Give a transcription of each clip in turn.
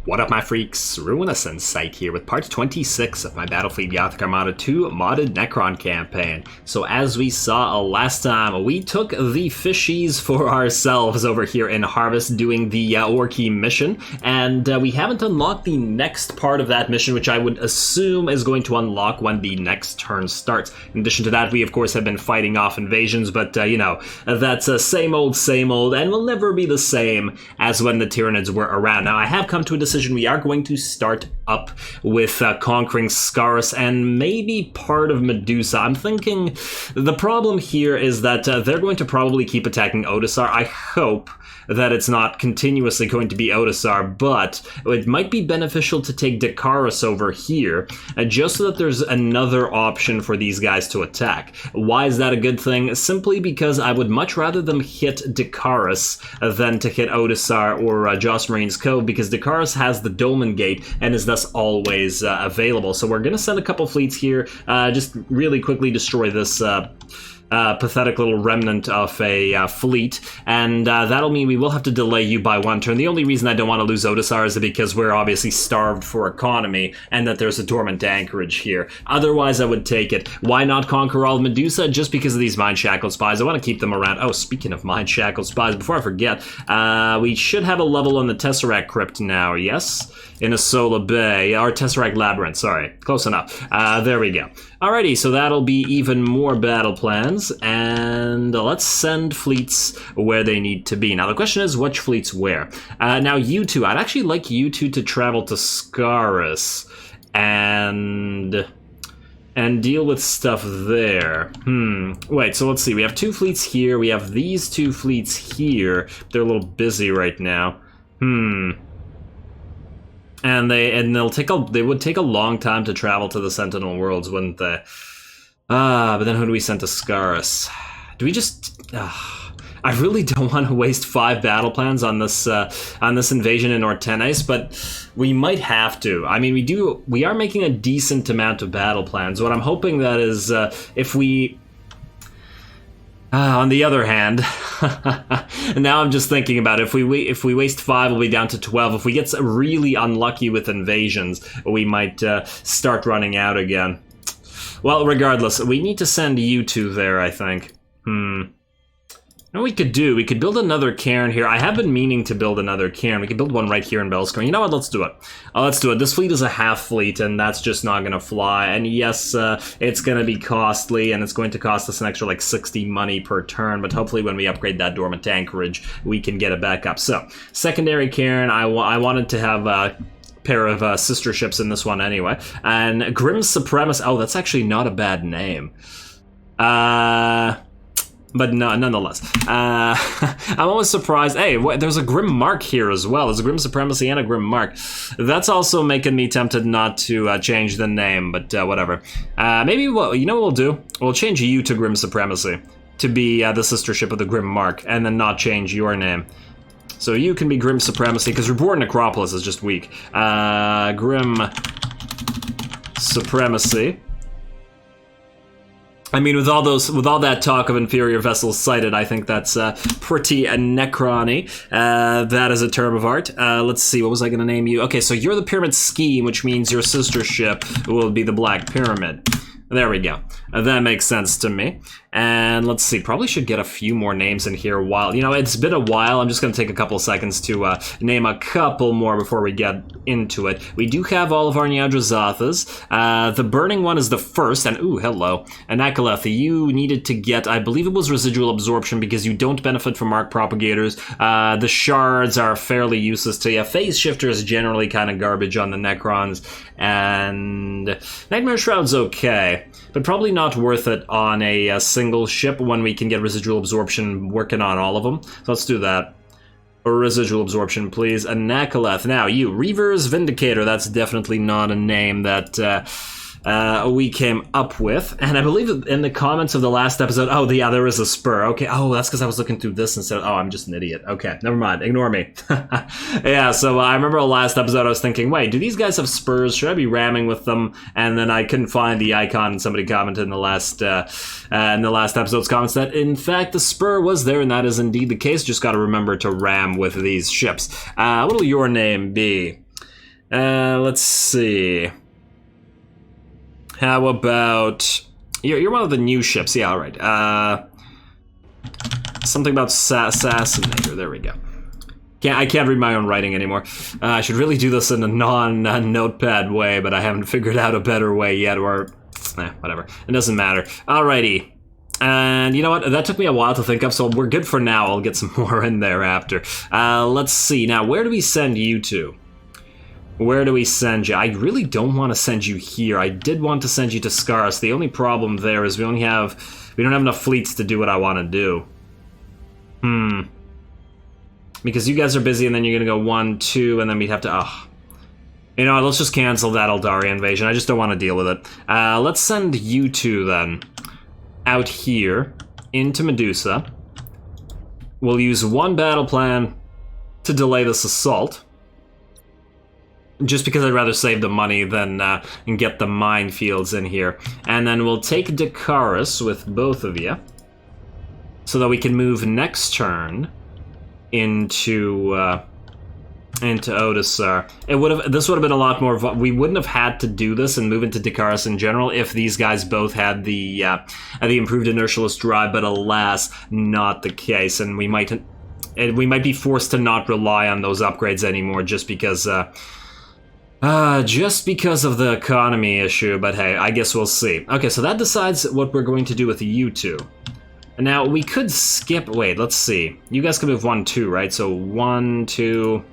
What up, my freaks? RuinousInsight here with part 26 of my Battlefleet Gothic Armada 2 modded Necron campaign. So as we saw last time, we took the fishies for ourselves over here in Harvest doing the Orky mission, and we haven't unlocked the next part of that mission, which I would assume is going to unlock when the next turn starts. In addition to that, we of course have been fighting off invasions, but you know, that's same old, and will never be the same as when the Tyranids were around. Now, I have come to a decision. We are going to start up with conquering Scaris and maybe part of Medusa. I'm thinking the problem here is that they're going to probably keep attacking Odisar. I hope that it's not continuously going to be Odisar, but it might be beneficial to take Dakaris over here, just so that there's another option for these guys to attack. Why is that a good thing? Simply because I would much rather them hit Dakaris than to hit Odisar or Joss Marine's Cove, because Dakaris has the Dolmen Gate and is thus always available. So we're going to send a couple fleets here, just really quickly destroy this pathetic little remnant of a fleet, and that'll mean we will have to delay you by one turn. The only reason I don't want to lose Odisar is because we're obviously starved for economy, and that there's a dormant anchorage here. Otherwise, I would take it. Why not conquer all of Medusa? Just because of these Mind-Shackled Spies. I want to keep them around. Oh, speaking of Mind-Shackled Spies, before I forget, we should have a level on the Tesseract Crypt now, yes? In Asola Bay, or Tesseract Labyrinth, sorry. Close enough. There we go. Alrighty, so that'll be even more battle plans, and let's send fleets where they need to be. Now, the question is, which fleets where? Now, you two, I'd actually like you two to travel to Scaris and deal with stuff there. Wait, so let's see. We have two fleets here. We have these two fleets here. They're a little busy right now. And they would take a long time to travel to the Sentinel Worlds, wouldn't they? But then who do we send to Scaris? Do we just? I really don't want to waste 5 battle plans on this invasion in Ortenes, but we might have to. I mean, we are making a decent amount of battle plans. What I'm hoping that is, if we. On the other hand, now I'm just thinking about it. If we waste 5, we'll be down to 12. If we get really unlucky with invasions, we might start running out again. Well, regardless, we need to send you two there, I think. What we could do, we could build another cairn here. I have been meaning to build another cairn. We could build one right here in Belscorn. You know what? Let's do it. Let's do it. This fleet is a half fleet, and that's just not going to fly. And yes, it's going to be costly, and it's going to cost us an extra like 60 money per turn. But hopefully, when we upgrade that dormant anchorage, we can get it back up. So, secondary cairn. I wanted to have a pair of sister ships in this one anyway. And Grim Supremacy. Oh, that's actually not a bad name. But no, nonetheless, I'm always surprised. Hey, there's a Grim Mark here as well. There's a Grim Supremacy and a Grim Mark. That's also making me tempted not to change the name, but whatever. Maybe, you know what we'll do? We'll change you to Grim Supremacy to be the sister ship of the Grim Mark, and then not change your name. So you can be Grim Supremacy, because Reborn Necropolis is just weak. Grim Supremacy. I mean, with all that talk of inferior vessels sighted, I think that's pretty Necron-y. That is a term of art. Let's see, what was I going to name you? Okay, so you're the Pyramid Scheme, which means your sister ship will be the Black Pyramid. There we go. That makes sense to me. And let's see, probably should get a few more names in here while, you know, it's been a while. I'm just going to take a couple seconds to name a couple more before we get into it. We do have all of our Nyadrozathas. The burning one is the first, and ooh, hello. Anakaleth, you needed to get, I believe it was residual absorption because you don't benefit from arc propagators. The shards are fairly useless to you. Phase shifter is generally kind of garbage on the Necrons, and Nightmare Shroud's okay, but probably not worth it on a single ship when we can get residual absorption working on all of them. So let's do that. Residual absorption, please. Anakaleth. Now, you, Reaver's Vindicator. That's definitely not a name that we came up with. And I believe in the comments of the last episode, oh, yeah, there is a spur. Okay, oh, that's because I was looking through this instead of, oh, I'm just an idiot. Okay, never mind, ignore me. Yeah, so I remember the last episode I was thinking, wait, do these guys have spurs? Should I be ramming with them? And then I couldn't find the icon, and somebody commented in the last episode's comments that, in fact, the spur was there, and that is indeed the case. Just got to remember to ram with these ships. What will your name be? Let's see. How about... You're one of the new ships. Yeah, all right. Something about Assassinator. There we go. I can't read my own writing anymore. I should really do this in a non-notepad way, but I haven't figured out a better way yet, or... whatever. It doesn't matter. Alrighty. And you know what? That took me a while to think of, so we're good for now. I'll get some more in there after. Let's see. Now, where do we send you to? Where do we send you? I really don't want to send you here. I did want to send you to Scaris. The only problem there is we don't have enough fleets to do what I want to do. Because you guys are busy, and then you're gonna go 1, 2, and then we'd have to... You know, let's just cancel that Eldaria invasion. I just don't want to deal with it. Let's send you two, then, out here into Medusa. We'll use one battle plan to delay this assault. Just because I'd rather save the money than and get the minefields in here. And then we'll take Dakaris with both of you, so that we can move next turn into Odisar. This would have been a lot more... We wouldn't have had to do this and move into Dakaris in general if these guys both had the improved inertialist drive, but alas, not the case. And we might be forced to not rely on those upgrades anymore just because of the economy issue. But hey, I guess we'll see. Okay, so that decides what we're going to do with you two. Now, we could skip... Wait, let's see. You guys can move 1, 2, right? So 1, 2...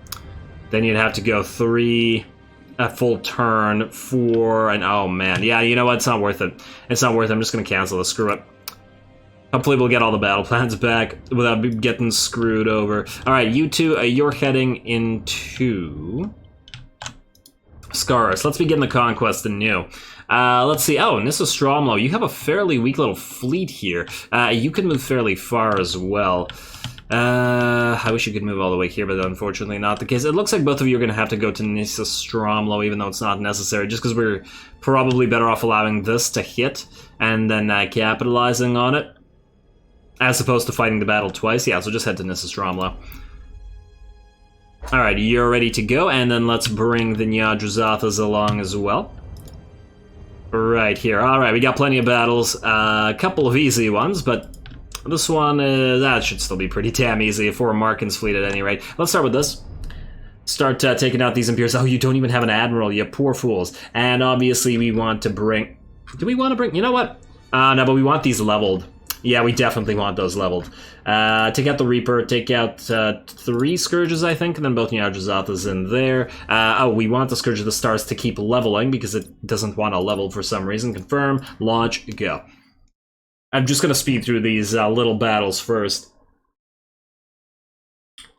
Then you'd have to go 3, a full turn, 4, and oh man. Yeah, you know what? It's not worth it. It's not worth it. I'm just going to cancel this. Screw it. Hopefully we'll get all the battle plans back without getting screwed over. Alright, you two, you're heading into... Scaris. Let's begin the conquest anew. Let's see. Oh, Nissa Stromlo, you have a fairly weak little fleet here. You can move fairly far as well. I wish you could move all the way here, but unfortunately not the case. It looks like both of you are going to have to go to Nissa Stromlo, even though it's not necessary, just because we're probably better off allowing this to hit and then capitalizing on it, as opposed to fighting the battle twice. Yeah, so just head to Nissa Stromlo. Alright, you're ready to go, and then let's bring the Nyadruzathas along as well. Right here. Alright, we got plenty of battles. A couple of easy ones, but this one, that should still be pretty damn easy for Markin's fleet at any rate. Let's start with this. Start taking out these Imperials. Oh, you don't even have an Admiral, you poor fools. And obviously we want to bring... Do we want to bring... You know what? No, but we want these leveled. Yeah, we definitely want those leveled. Take out the Reaper, take out 3 Scourges, I think, and then both Nyadruzathas in there. Oh, we want the Scourge of the Stars to keep leveling because it doesn't want to level for some reason. Confirm, launch, go. I'm just going to speed through these little battles first.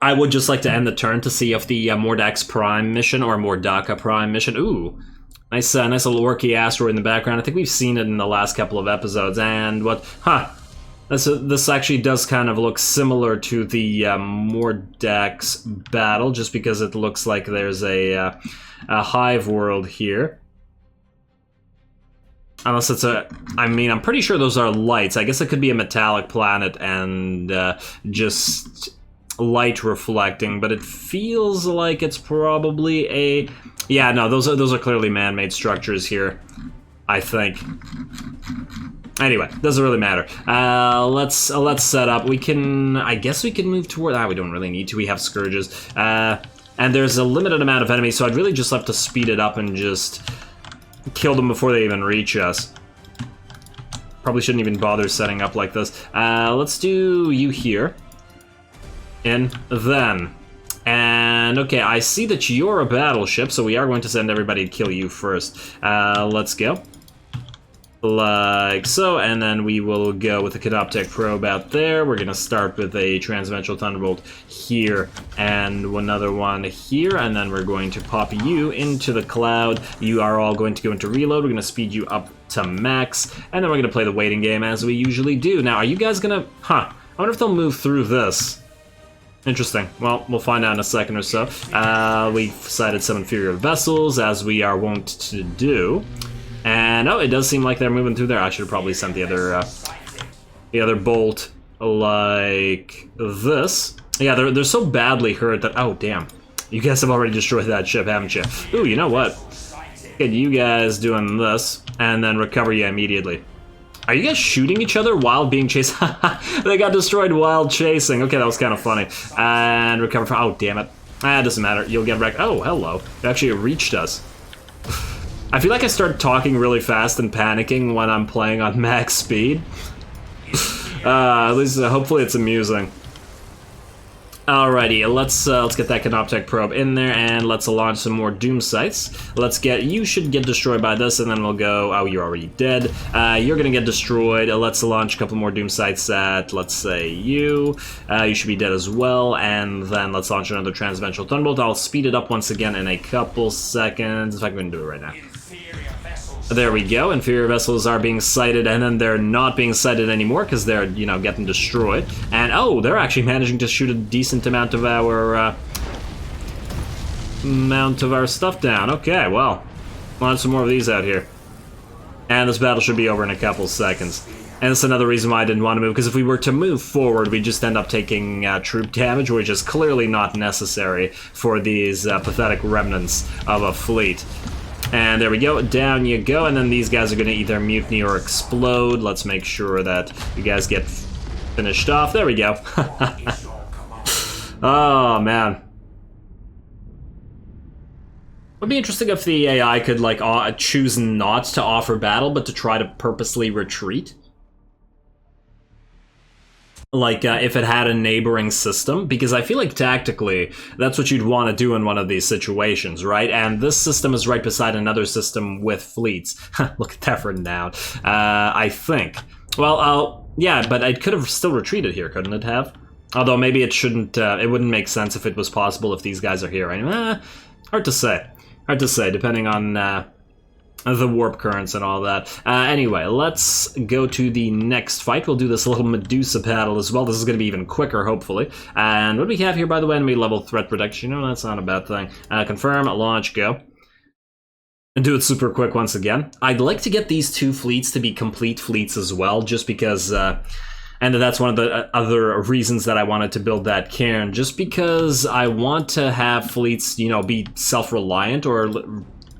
I would just like to end the turn to see if the Mordax Prime mission or Mordaka Prime mission... Ooh, nice little orky asteroid in the background. I think we've seen it in the last couple of episodes. And what... Huh. This actually does kind of look similar to the Mordax battle, just because it looks like there's a hive world here. Unless it's a... I mean, I'm pretty sure those are lights. I guess it could be a metallic planet and just light reflecting, but it feels like it's probably a... Yeah, no, those are clearly man-made structures here, I think. Anyway, doesn't really matter. Let's set up. We can... I guess we can move toward... we don't really need to. We have Scourges. And there's a limited amount of enemies, so I'd really just have to speed it up and just kill them before they even reach us. Probably shouldn't even bother setting up like this. Let's do you here. And then... And, okay, I see that you're a battleship, so we are going to send everybody to kill you first. Let's go. Like so, and then we will go with the Canoptech probe out there. We're going to start with a Transdimensional Thunderbolt here, and another one here, and then we're going to pop you into the cloud. You are all going to go into reload. We're going to speed you up to max, and then we're going to play the waiting game as we usually do. Now, are you guys going to... I wonder if they'll move through this. Interesting. Well, we'll find out in a second or so. We've sighted some inferior vessels, as we are wont to do. And, oh, it does seem like they're moving through there. I should have probably sent the other bolt like this. Yeah, they're so badly hurt that... Oh, damn. You guys have already destroyed that ship, haven't you? Ooh, you know what? Get you guys doing this, and then recover you immediately. Are you guys shooting each other while being chased? They got destroyed while chasing. Okay, that was kind of funny. And recover from... Oh, damn it. Ah, it doesn't matter. You'll get wrecked. Oh, hello. It actually reached us. I feel like I start talking really fast and panicking when I'm playing on max speed. At least, hopefully it's amusing. Alrighty, let's get that Canoptech probe in there, and let's launch some more Doom sites. Let's get... You should get destroyed by this, and then we'll go... Oh, you're already dead. You're gonna get destroyed. Let's launch a couple more Doom sites at, let's say, you. You should be dead as well, and then let's launch another Transventral Thunderbolt. I'll speed it up once again in a couple seconds, if I can do it right now. There we go. Inferior vessels are being sighted, and then they're not being sighted anymore because they're, you know, getting destroyed. And oh, they're actually managing to shoot a decent amount of our stuff down. Okay, well, launch some more of these out here. And this battle should be over in a couple seconds. And that's another reason why I didn't want to move, because if we were to move forward, we just end up taking troop damage, which is clearly not necessary for these pathetic remnants of a fleet. And there we go, down you go, and then these guys are going to either mutiny or explode. Let's make sure that you guys get finished off. There we go. Oh, man. Would be interesting if the AI could, like, choose not to offer battle, but to try to purposely retreat. Like, if it had a neighboring system, because I feel like tactically, that's what you'd want to do in one of these situations, right? And this system is right beside another system with fleets. Look at that renown. I think. Well, yeah, but it could have still retreated here, couldn't it have? Although maybe it shouldn't, it wouldn't make sense if it was possible if these guys are here. Hard to say. Hard to say, depending on, the warp currents and all that. Anyway, let's go to the next fight. We'll do this little Medusa battle as well. This is going to be even quicker, hopefully. And what do we have here, by the way? Enemy level threat protection. You know, that's not a bad thing. Confirm, launch, go. And do it super quick once again. I'd like to get these two fleets to be complete fleets as well, just because... and that's one of the other reasons that I wanted to build that cairn, just because I want to have fleets, you know, be self-reliant, or...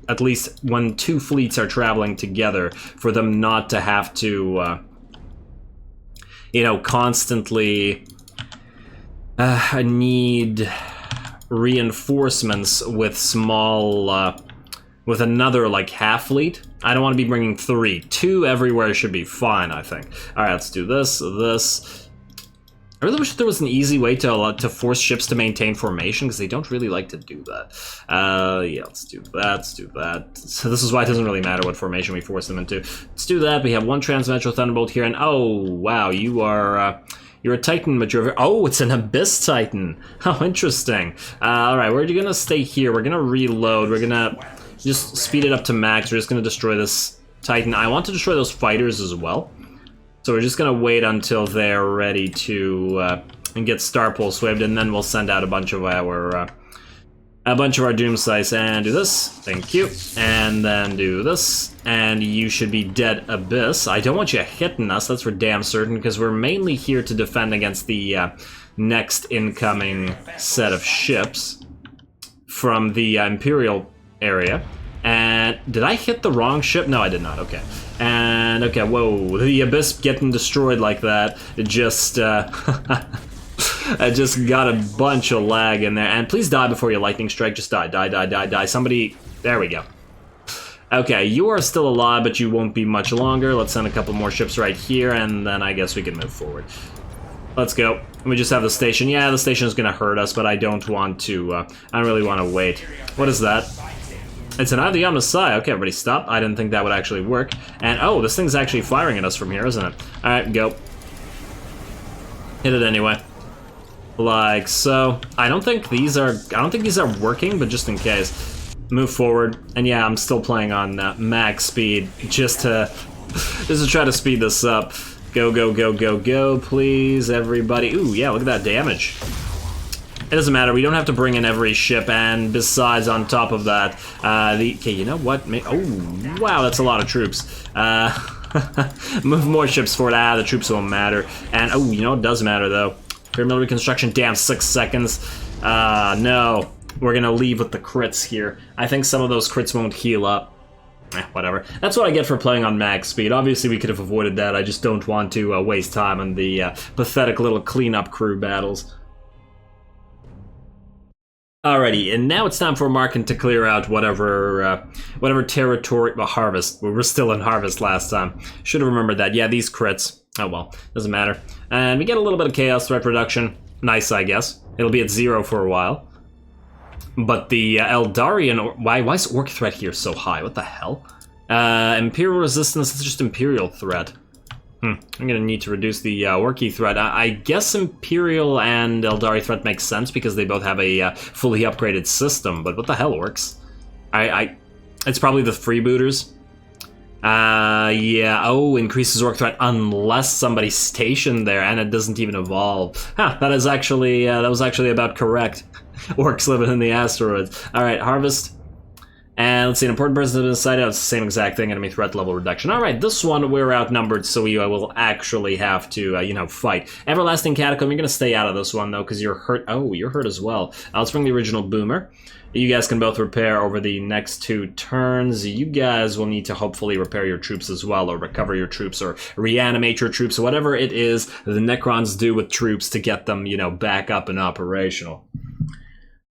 at least when two fleets are traveling together, for them not to have to, you know, constantly need reinforcements with small, with another, like, half fleet. I don't want to be bringing three. Two everywhere should be fine, I think. Alright, let's do this, this... I really wish there was an easy way to force ships to maintain formation, because they don't really like to do that. Yeah, let's do that, let's do that. So this is why it doesn't really matter what formation we force them into. Let's do that. We have one Transventral Thunderbolt here, and oh, wow, you are, you're a Titan, but you're... Oh, it's an Abyss Titan. How interesting. Alright, we're gonna stay here. We're gonna reload. We're gonna just speed it up to max. We're just gonna destroy this Titan. I want to destroy those fighters as well. So we're just gonna wait until they're ready to get Star Pulse waved, and then we'll send out a bunch of our Doom Sites and do this. Thank you. And then do this, and you should be dead, Abyss. I don't want you hitting us. That's for damn certain, because we're mainly here to defend against the next incoming set of ships from the Imperial area. And did I hit the wrong ship? No, I did not. Okay. And okay, whoa, the Abyss getting destroyed like that, it just I just got a bunch of lag in there. And please die before your lightning strike. Just die, die, die, die, die. Somebody, there we go. Okay, you are still alive, but you won't be much longer. Let's send a couple more ships right here, and then I guess we can move forward. Let's go. We just have the station. Yeah, the station is gonna hurt us, but I don't want to, I don't really want to wait. What is that? It's an Eye Messiah. Okay, everybody stop. I didn't think that would actually work. And, oh, this thing's actually firing at us from here, isn't it? Alright, go. Hit it anyway. Like so. I don't think these are working, but just in case. Move forward. And yeah, I'm still playing on max speed, just to try to speed this up. Go, go, go, go, go, please, everybody. Ooh, yeah, look at that damage. It doesn't matter, we don't have to bring in every ship, and besides, on top of that, okay, you know what? Oh, wow, that's a lot of troops. Move more ships forward. The troops won't matter. And, oh, you know, it does matter, though. Pyramid reconstruction, damn, 6 seconds. No. we're gonna leave with the crits here. I think some of those crits won't heal up. Whatever. That's what I get for playing on max speed. Obviously, we could have avoided that. I just don't want to waste time on the pathetic little cleanup crew battles. Alrighty, and now it's time for Markin to clear out whatever territory. Well, harvest. We were still in harvest last time. Should have remembered that. Yeah, these crits. Oh well, doesn't matter. And we get a little bit of chaos threat reduction. Nice, I guess. It'll be at 0 for a while. But the Eldarian, why is Orc threat here so high? What the hell? Imperial resistance is just Imperial threat. I'm gonna need to reduce the Orky threat. I guess Imperial and Eldari threat makes sense because they both have a fully upgraded system. But what the hell, Orcs? It's probably the freebooters. Yeah. Oh, increases Orc threat unless somebody's stationed there, and it doesn't even evolve. Huh, that was actually about correct. Orcs living in the asteroids. Alright, harvest. And let's see, an important person has been decided out. It's the same exact thing, enemy threat level reduction. Alright, this one we're outnumbered, so we will actually have to, fight. Everlasting Catacomb, you're gonna stay out of this one, though, because you're hurt. Oh, you're hurt as well. Let's bring the original Boomer. You guys can both repair over the next 2 turns. You guys will need to hopefully repair your troops as well, or recover your troops, or reanimate your troops, whatever it is the Necrons do with troops to get them, back up and operational.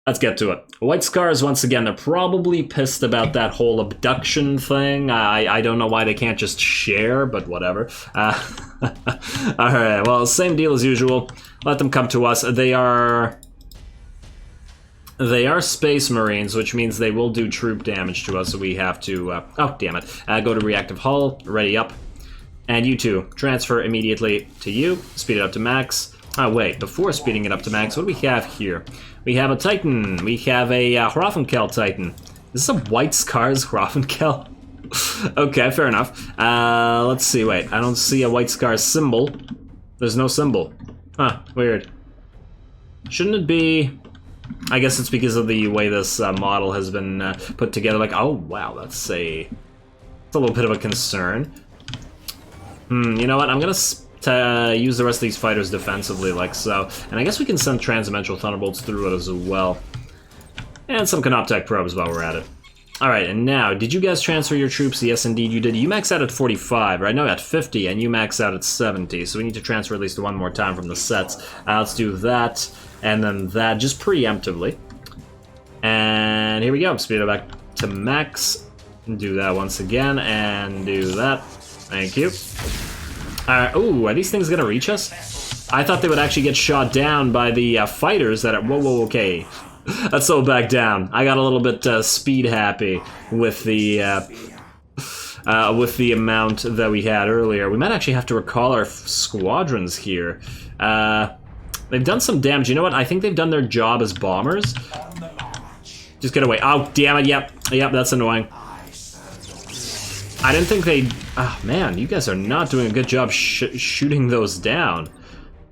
Let's get to it. White Scars, once again, they're probably pissed about that whole abduction thing. I don't know why they can't just share, but whatever. Alright, well, same deal as usual. Let them come to us. They are Space Marines, which means they will do troop damage to us, so we have to... oh, damn it. Go to Reactive Hull, ready up. And you two, transfer immediately to you. Speed it up to max. Oh, wait, before speeding it up to max, what do we have here? We have a Titan. We have a Hrafnkel Titan. Is this a White Scars Hrafnkel? Okay, fair enough. Let's see, wait. I don't see a White Scars symbol. There's no symbol. Huh, weird. Shouldn't it be... I guess it's because of the way this model has been put together. Like, oh, wow, that's a little bit of a concern. You know what? I'm gonna... use the rest of these fighters defensively like so. And I guess we can send Transdimensional Thunderbolts through it as well. And some Canoptech probes while we're at it. Alright, and now, did you guys transfer your troops? Yes, indeed you did. You max out at 45, right? No, at 50, and you max out at 70. So we need to transfer at least one more time from the sets. Let's do that, and then that, just preemptively. And here we go. Speed it back to max. Do that once again, and do that. Thank you. Ooh, are these things gonna reach us? I thought they would actually get shot down by the fighters that are... Whoa, okay. Let's slow back down. I got a little bit speed happy with the amount that we had earlier. We might actually have to recall our squadrons here. They've done some damage. You know what? I think they've done their job as bombers. Just get away. Oh, damn it. Yep, that's annoying. I didn't think they... Oh, man, you guys are not doing a good job shooting those down.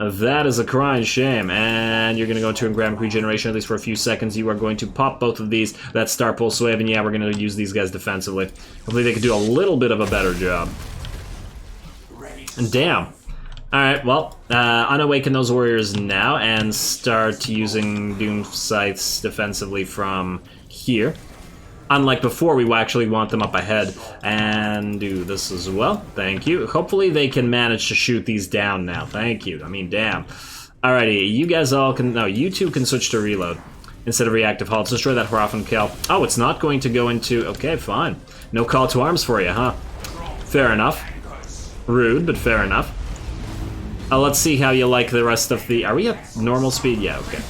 That is a crying shame. And you're going to go into engram regeneration, at least for a few seconds. You are going to pop both of these. That Star Pulse Wave, and yeah, we're going to use these guys defensively. Hopefully they can do a little bit of a better job. And damn. Alright, well, unawaken those warriors now, and start using Doom Scythes defensively from here. Unlike before, we actually want them up ahead. And do this as well. Thank you. Hopefully they can manage to shoot these down now. Thank you. I mean, damn. Alrighty, you guys all can... No, you two can switch to reload instead of reactive halt. Let's destroy that Hrafnkel. Oh, it's not going to go into... Okay, fine. No call to arms for you, huh? Fair enough. Rude, but fair enough. Let's see how you like the rest of the... Are we at normal speed? Yeah, okay.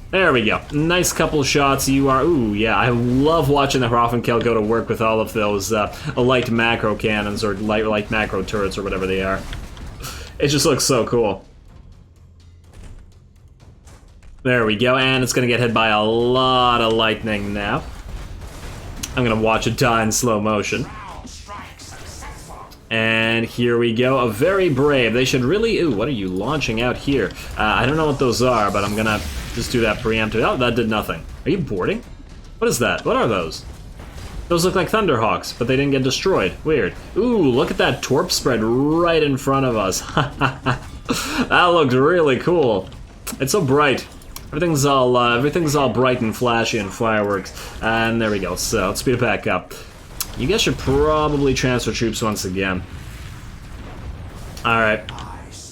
There we go. Nice couple shots. You are... Ooh, yeah, I love watching the Hrafnkel go to work with all of those light macro cannons, or light macro turrets, or whatever they are. It just looks so cool. There we go, and it's going to get hit by a lot of lightning now. I'm going to watch it die in slow motion. And here we go. A very brave. They should really... Ooh, what are you launching out here? I don't know what those are, but I'm going to just do that preemptive. Oh, that did nothing. Are you boarding? What is that? What are those? Those look like Thunderhawks, but they didn't get destroyed. Weird. Ooh, look at that torp spread right in front of us. That looked really cool. It's so bright. everything's all bright and flashy and fireworks. And there we go. So let's speed it back up. You guys should probably transfer troops once again. Alright.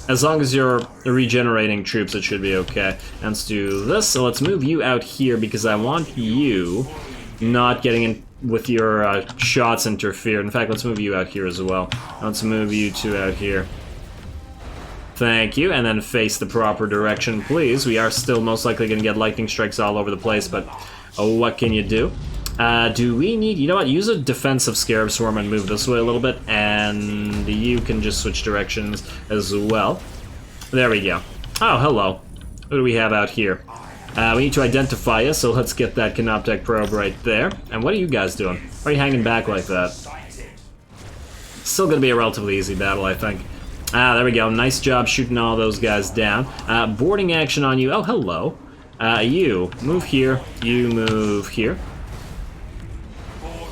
As long as you're regenerating troops, it should be okay. And let's do this. So let's move you out here because I want you not getting in with your shots interfered. In fact, let's move you out here as well. Let's move you two out here. Thank you, and then face the proper direction, please. We are still most likely going to get lightning strikes all over the place, but what can you do? Do we need... You know what? Use a defensive Scarab Swarm and move this way a little bit, and you can just switch directions as well. There we go. Oh, hello. What do we have out here? We need to identify you, so let's get that Canoptech probe right there. And what are you guys doing? Why are you hanging back like that? Still going to be a relatively easy battle, I think. There we go. Nice job shooting all those guys down. Boarding action on you. Oh, hello. You move here. You move here.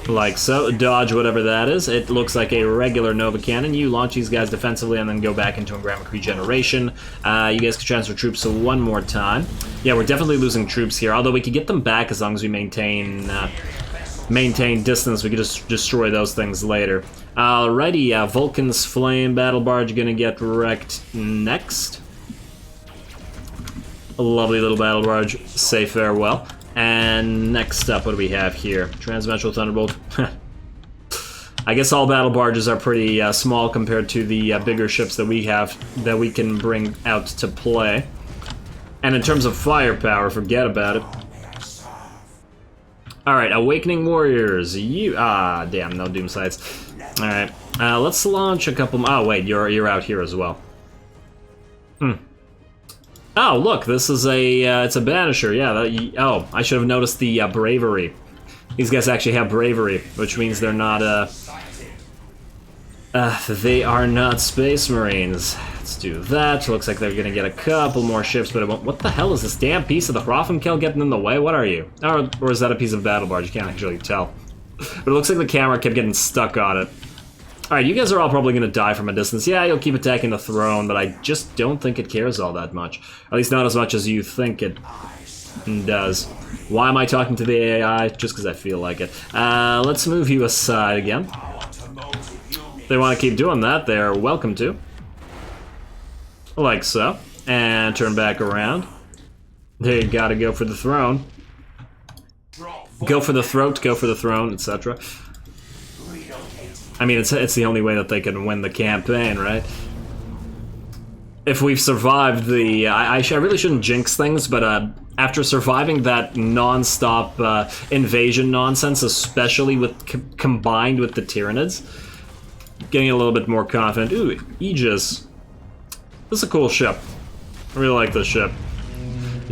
Like so. Dodge whatever that is. It looks like a regular Nova Cannon. You launch these guys defensively and then go back into Engramic Regeneration. You guys can transfer troops one more time. Yeah, we're definitely losing troops here, although we could get them back as long as we maintain distance. We could just destroy those things later. Alrighty, Vulcan's Flame Battle Barge gonna get wrecked next. A lovely little battle barge. Say farewell. And next up, what do we have here? Transmetral Thunderbolt. I guess all battle barges are pretty small compared to the bigger ships that we have that we can bring out to play. And in terms of firepower, forget about it. Alright, Awakening Warriors. You... damn, no Doom Sights. Alright, let's launch a couple... Oh, wait, you're out here as well. Oh, look, this is a... it's a Banisher, yeah. Oh, I should have noticed the Bravery. These guys actually have Bravery, which means they're not, they are not Space Marines. Let's do that. Looks like they're gonna get a couple more ships, but it won't... What the hell is this damn piece of the Hrafnkel getting in the way? What are you? Or is that a piece of battle barge? You can't actually tell. But it looks like the camera kept getting stuck on it. Alright, you guys are all probably gonna die from a distance. Yeah, you'll keep attacking the throne, but I just don't think it cares all that much. At least not as much as you think it does. Why am I talking to the AI? Just because I feel like it. Let's move you aside again. If they want to keep doing that, they're welcome to. Like so. And turn back around. They gotta go for the throne. Go for the throat, go for the throne, etc. I mean, it's the only way that they can win the campaign, right? If we've survived the... I really shouldn't jinx things, but after surviving that non-stop invasion nonsense, especially with combined with the Tyranids, getting a little bit more confident. Ooh, Aegis. This is a cool ship. I really like this ship.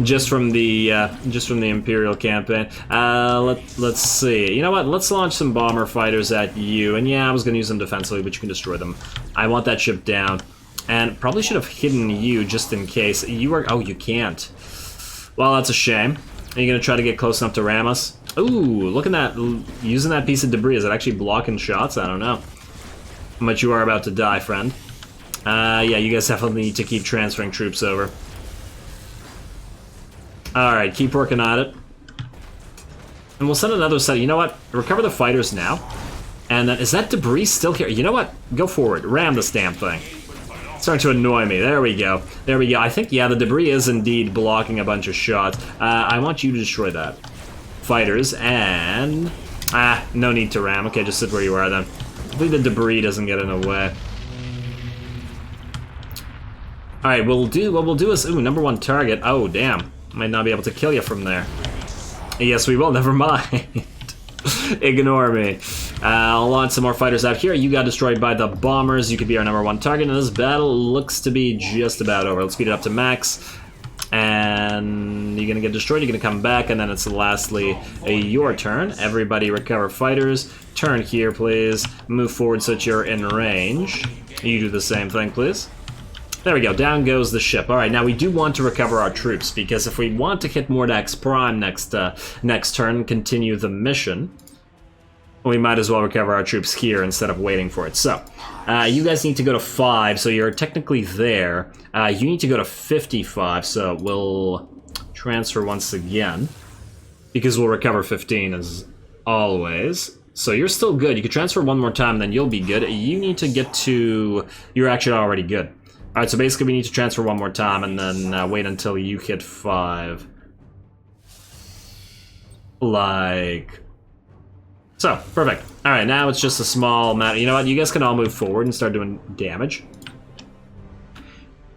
Just from the Imperial campaign. Let's see. You know what? Let's launch some bomber fighters at you. And yeah, I was gonna use them defensively, but you can destroy them. I want that ship down. And probably should have hidden you just in case. You are... Oh, you can't. Well, that's a shame. Are you gonna try to get close enough to ram us? Ooh, look at that. Using that piece of debris. Is it actually blocking shots? I don't know. But you are about to die, friend. Yeah, you guys definitely need to keep transferring troops over. Alright, keep working on it. And we'll send another set. You know what? Recover the fighters now. And then, is that debris still here? You know what? Go forward. Ram this damn thing. It's starting to annoy me. There we go. There we go. I think, yeah, the debris is indeed blocking a bunch of shots. I want you to destroy that. Fighters, and... no need to ram. Okay, just sit where you are then. Hopefully the debris doesn't get in the way. Alright, what we'll do is... Ooh, #1 target. Oh, damn. Might not be able to kill you from there. Yes, we will. Never mind. Ignore me. I'll launch some more fighters out here. You got destroyed by the bombers. You could be our #1 target, and this battle looks to be just about over. Let's speed it up to max. And you're gonna get destroyed. You're gonna come back, and then it's lastly your turn. Everybody recover fighters. Turn here, please. Move forward so that you're in range. You do the same thing, please. There we go, down goes the ship. Alright, now we do want to recover our troops, because if we want to hit Mordax Prime next turn, continue the mission, we might as well recover our troops here instead of waiting for it. So, you guys need to go to 5, so you're technically there. You need to go to 55, so we'll transfer once again, because we'll recover 15 as always. So you're still good. You can transfer one more time, then you'll be good. You need to get to... You're actually already good. Alright, so basically we need to transfer one more time and then wait until you hit 5. Like... So, perfect. Alright, now it's just a small matter. You know what? You guys can all move forward and start doing damage.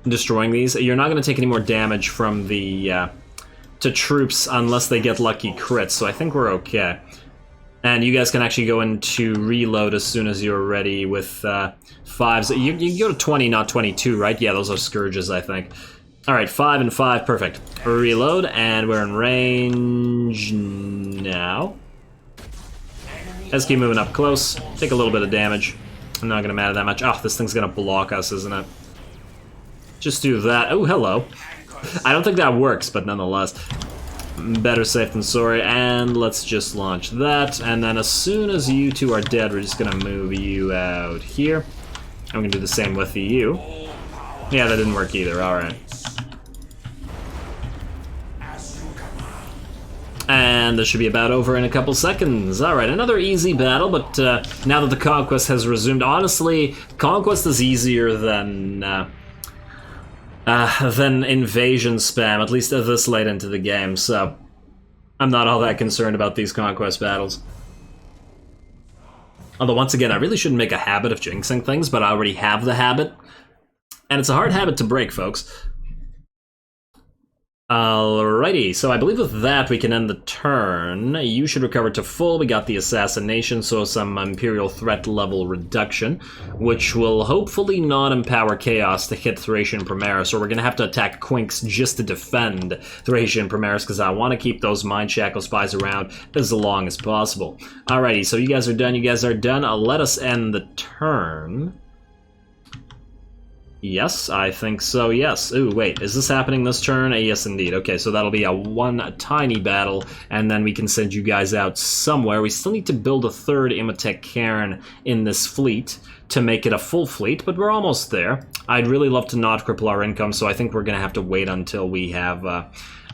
Destroying these. You're not going to take any more damage from the... to troops unless they get lucky crits, so I think we're okay. And you guys can actually go into reload as soon as you're ready with 5s. You go to 20, not 22, right? Yeah, those are scourges, I think. Alright, 5 and 5, perfect. Reload, and we're in range now. Let's keep moving up close. Take a little bit of damage. I'm not gonna matter that much. Oh, this thing's gonna block us, isn't it? Just do that. Oh, hello. I don't think that works, but nonetheless. Better safe than sorry. And let's just launch that. And then as soon as you two are dead, we're just gonna move you out here. I'm gonna do the same with you. Yeah, that didn't work either. Alright. And this should be about over in a couple seconds. Alright, another easy battle, but now that the conquest has resumed, honestly, conquest is easier than invasion spam, at least this late into the game, so I'm not all that concerned about these conquest battles. Although, once again, I really shouldn't make a habit of jinxing things, but I already have the habit. And it's a hard habit to break, folks. Alrighty, so I believe with that we can end the turn. You should recover to full. We got the assassination, so some Imperial threat level reduction, which will hopefully not empower Chaos to hit Thracian Primaris, or we're gonna have to attack Quinks just to defend Thracian Primaris, because I want to keep those Mind Shackle spies around as long as possible. Alrighty, so you guys are done, Let us end the turn. Yes, I think so, yes. Ooh, wait, is this happening this turn? Yes, indeed. Okay, so that'll be a tiny battle, and then we can send you guys out somewhere. We still need to build a third Imhotep Cairn in this fleet to make it a full fleet, but we're almost there. I'd really love to not cripple our income, so I think we're gonna have to wait until we have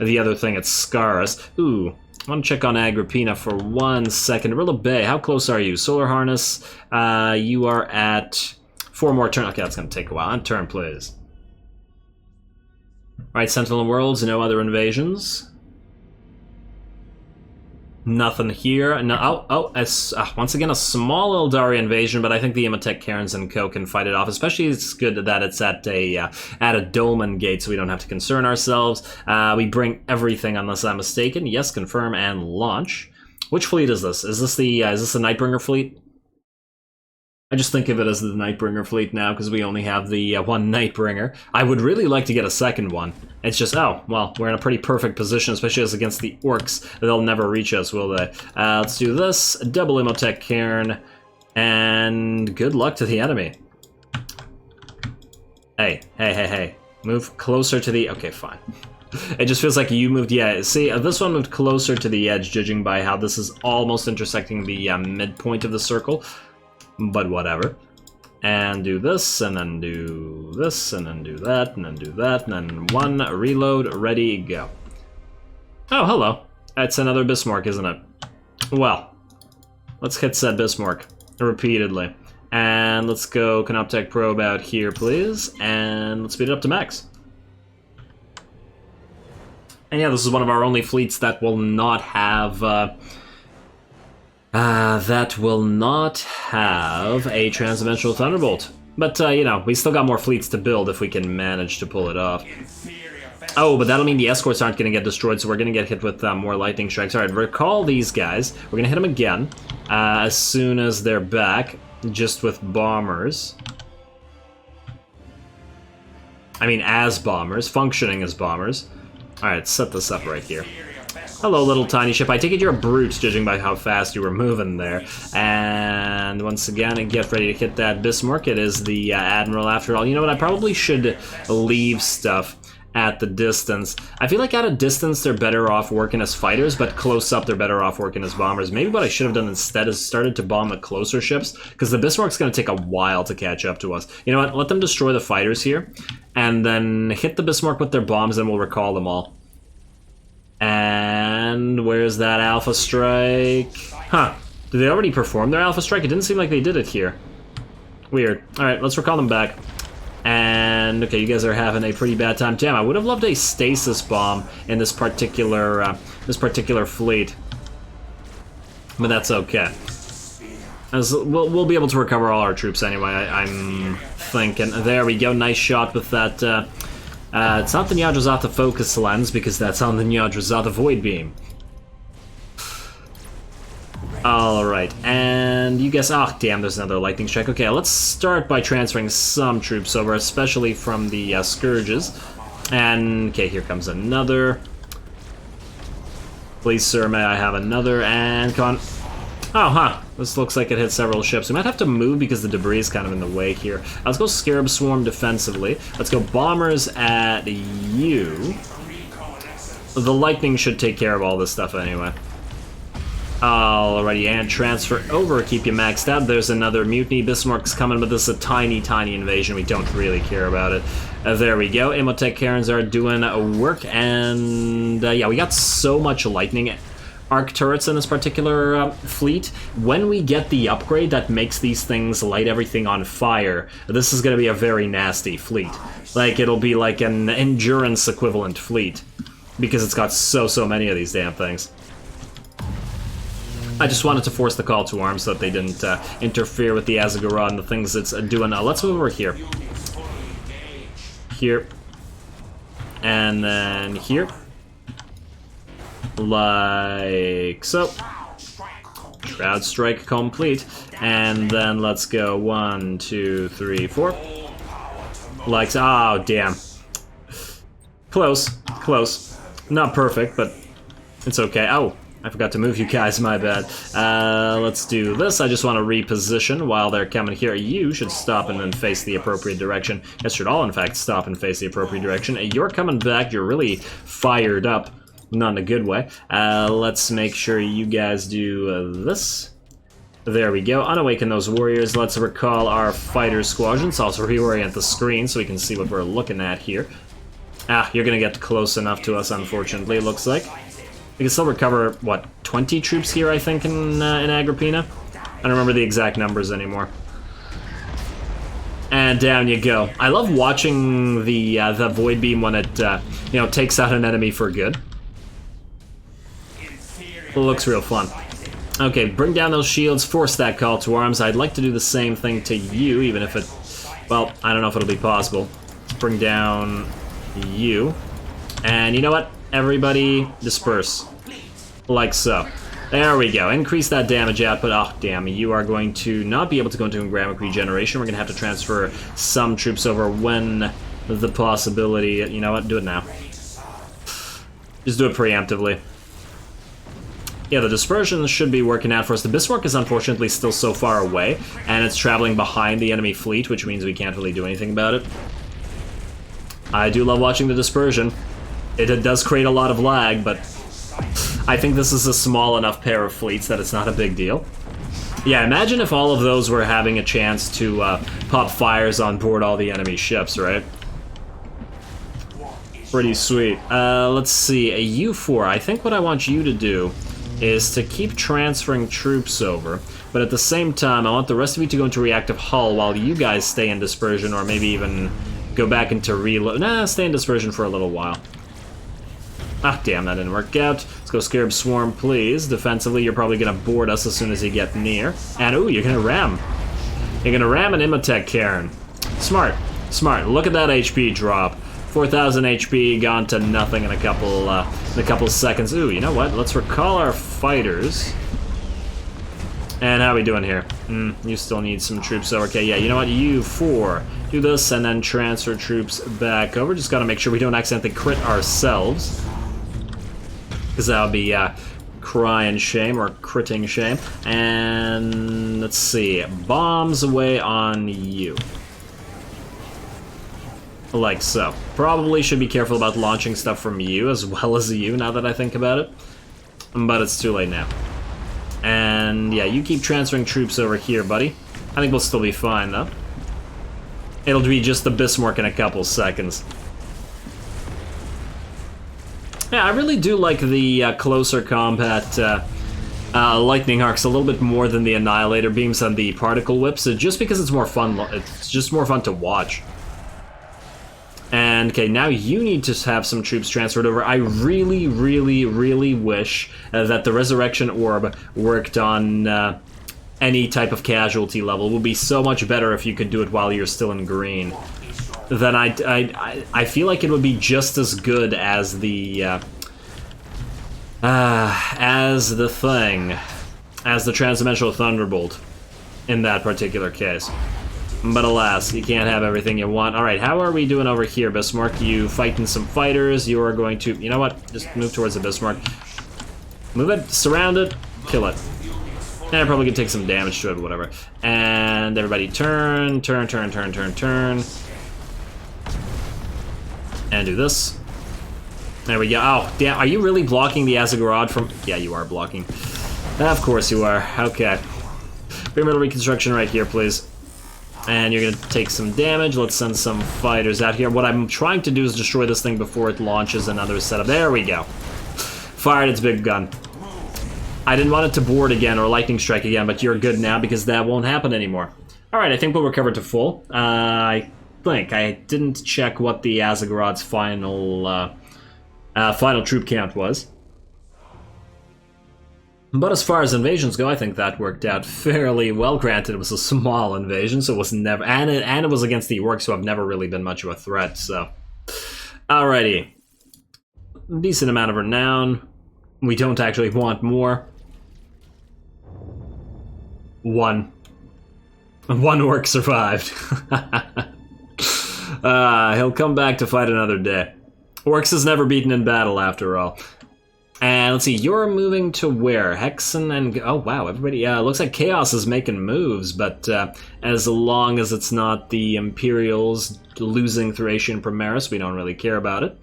the other thing at Scaris. Ooh, I want to check on Agrippina for 1 second. Rilla Bay, how close are you? Solar Harness, you are at... 4 more turns. Okay, that's going to take a while. On turn, please. Alright, Sentinel Worlds, no other invasions. Nothing here. No, once again, a small Eldari invasion, but I think the Imhotep Cairns and Co. can fight it off. Especially, it's good that it's at a dolmen gate, so we don't have to concern ourselves. We bring everything, unless I'm mistaken. Yes, confirm and launch. Which fleet is this? Is this the Nightbringer fleet? I just think of it as the Nightbringer fleet now, because we only have the one Nightbringer. I would really like to get a second one. It's just, oh, well, we're in a pretty perfect position, especially as against the orcs. They'll never reach us, will they? Let's do this. Double Imhotep Cairn. And good luck to the enemy. Hey. Move closer to the... Okay, fine. It just feels like you moved... Yeah, see, this one moved closer to the edge, judging by how this is almost intersecting the midpoint of the circle. But whatever. And do this, and then do this, and then do that, and then do that, and then 1, reload, ready, go. Oh, hello. That's another Bismarck, isn't it? Well, let's hit said Bismarck repeatedly. And let's go Canoptech Probe out here, please, and let's speed it up to max. And yeah, this is one of our only fleets that will not have... a Transdimensional Thunderbolt. But, you know, we still got more fleets to build if we can manage to pull it off. Oh, but that'll mean the escorts aren't going to get destroyed, so we're going to get hit with more lightning strikes. Alright, recall these guys. We're going to hit them again as soon as they're back, just with bombers. I mean, as bombers, functioning as bombers. Alright, set this up right here. Hello, little tiny ship. I take it you're a brute, judging by how fast you were moving there. And once again, get ready to hit that Bismarck. It is the Admiral, after all. You know what? I probably should leave stuff at the distance. I feel like at a distance, they're better off working as fighters, but close up, they're better off working as bombers. Maybe what I should have done instead is started to bomb the closer ships, because the Bismarck's going to take a while to catch up to us. You know what? Let them destroy the fighters here, and then hit the Bismarck with their bombs, and we'll recall them all. And where's that Alpha Strike? Huh. Did they already perform their Alpha Strike? It didn't seem like they did it here. Weird. Alright, let's recall them back. And, okay, you guys are having a pretty bad time. Damn, I would have loved a stasis bomb in this particular fleet. But that's okay. As we'll be able to recover all our troops anyway, I'm thinking. There we go, nice shot with that. It's not the Zzap focus lens, because that's on the Zzap void beam. Alright, and you guess, oh damn, there's another lightning strike. Okay, let's start by transferring some troops over, especially from the Scourges. And, okay, here comes another. Please, sir, may I have another, and come on. Oh, huh, this looks like it hit several ships. We might have to move because the debris is kind of in the way here. Let's go Scarab Swarm defensively. Let's go Bombers at you. The lightning should take care of all this stuff anyway. Alrighty, and transfer over, keep you maxed out. There's another Mutiny. Bismarck's coming, but this is a tiny, tiny invasion. We don't really care about it. There we go. Imhotep Karens are doing work, and yeah, we got so much lightning arc turrets in this particular fleet. When we get the upgrade that makes these things light everything on fire, this is going to be a very nasty fleet. Like, it'll be like an endurance equivalent fleet, because it's got so many of these damn things. I just wanted to force the call to arms so that they didn't interfere with the Azagara and the things it's doing. Let's move over here. Here. And then here. Like so. Shroud strike complete. And then let's go 1, 2, 3, 4. Like so. Oh, damn. Close. Close. Not perfect, but it's okay. Oh. I forgot to move you guys, my bad. Let's do this. I just want to reposition while they're coming here. You should stop and then face the appropriate direction. You should all, in fact, stop and face the appropriate direction. You're coming back. You're really fired up. Not in a good way. Let's make sure you guys do this. There we go. Unawaken those warriors. Let's recall our fighter squadrons. Also reorient the screen so we can see what we're looking at here. Ah, you're going to get close enough to us, unfortunately, it looks like. We can still recover, what, 20 troops here, I think, in Agrippina? I don't remember the exact numbers anymore. And down you go. I love watching the Void Beam when it, you know, takes out an enemy for good. It looks real fun. Okay, bring down those shields, force that call to arms. I'd like to do the same thing to you, even if it... Well, I don't know if it'll be possible. Let's bring down you. And you know what? Everybody disperse. Like so. There we go. Increase that damage output. Oh, damn. You are going to not be able to go into engramic regeneration. We're going to have to transfer some troops over when the possibility... You know what? Do it now. Just do it preemptively. Yeah, the dispersion should be working out for us. The Bismarck is unfortunately still so far away, and it's traveling behind the enemy fleet, which means we can't really do anything about it. I do love watching the dispersion. It does create a lot of lag, but I think this is a small enough pair of fleets that it's not a big deal. Yeah, imagine if all of those were having a chance to pop fires on board all the enemy ships, right? Pretty sweet. Let's see, a U4. I think what I want you to do is to keep transferring troops over, but at the same time, I want the rest of you to go into reactive hull while you guys stay in dispersion, or maybe even go back into reload. Nah, stay in dispersion for a little while. Ah, damn, that didn't work out. Let's go Scarab Swarm, please. Defensively, you're probably going to board us as soon as you get near. And, ooh, you're going to ram. You're going to ram an Imhotep Karen. Smart. Smart. Look at that HP drop. 4,000 HP gone to nothing in a couple seconds. Ooh, you know what? Let's recall our fighters. And how are we doing here? You still need some troops. So, okay, yeah, you know what? You 4. Do this and then transfer troops back over. Just got to make sure we don't accidentally crit ourselves. Because that would be crying shame or critting shame. And let's see. Bombs away on you. Like so. Probably should be careful about launching stuff from you as well as you, now that I think about it. But it's too late now. And yeah, you keep transferring troops over here, buddy. I think we'll still be fine, though. It'll be just the Bismarck in a couple seconds. Yeah, I really do like the closer combat lightning arcs a little bit more than the Annihilator beams and the particle whips, just because it's more fun. It's just more fun to watch. And okay, now you need to have some troops transferred over. I really, really, really wish that the Resurrection Orb worked on any type of casualty level. It would be so much better if you could do it while you're still in green. Then I feel like it would be just as good as the Transdimensional Thunderbolt in that particular case. But alas, you can't have everything you want. Alright, how are we doing over here, Bismarck? You fighting some fighters. You are going to... You know what? Just move towards the Bismarck. Move it, surround it, kill it. And I'm probably gonna take some damage to it, whatever. And everybody turn. And do this. There we go. Oh, damn, are you really blocking the Azagorod from... Yeah, you are blocking. Of course you are. Okay. Pyramidal Reconstruction right here, please. And you're gonna take some damage. Let's send some fighters out here. What I'm trying to do is destroy this thing before it launches another setup. There we go. Fired its big gun. I didn't want it to board again or lightning strike again, but you're good now because that won't happen anymore. Alright, I think we'll recover to full. I think. I didn't check what the Azagorod's final troop count was. But as far as invasions go, I think that worked out fairly well. Granted, it was a small invasion, so it was never... And it was against the orcs, who have never really been much of a threat, so... Alrighty. Decent amount of renown. We don't actually want more. One orc survived. He'll come back to fight another day. Orcs is never beaten in battle, after all. And let's see, you're moving to where? Hexen and... Oh, wow, everybody... looks like Chaos is making moves, but as long as it's not the Imperials losing Thracian Primaris, we don't really care about it.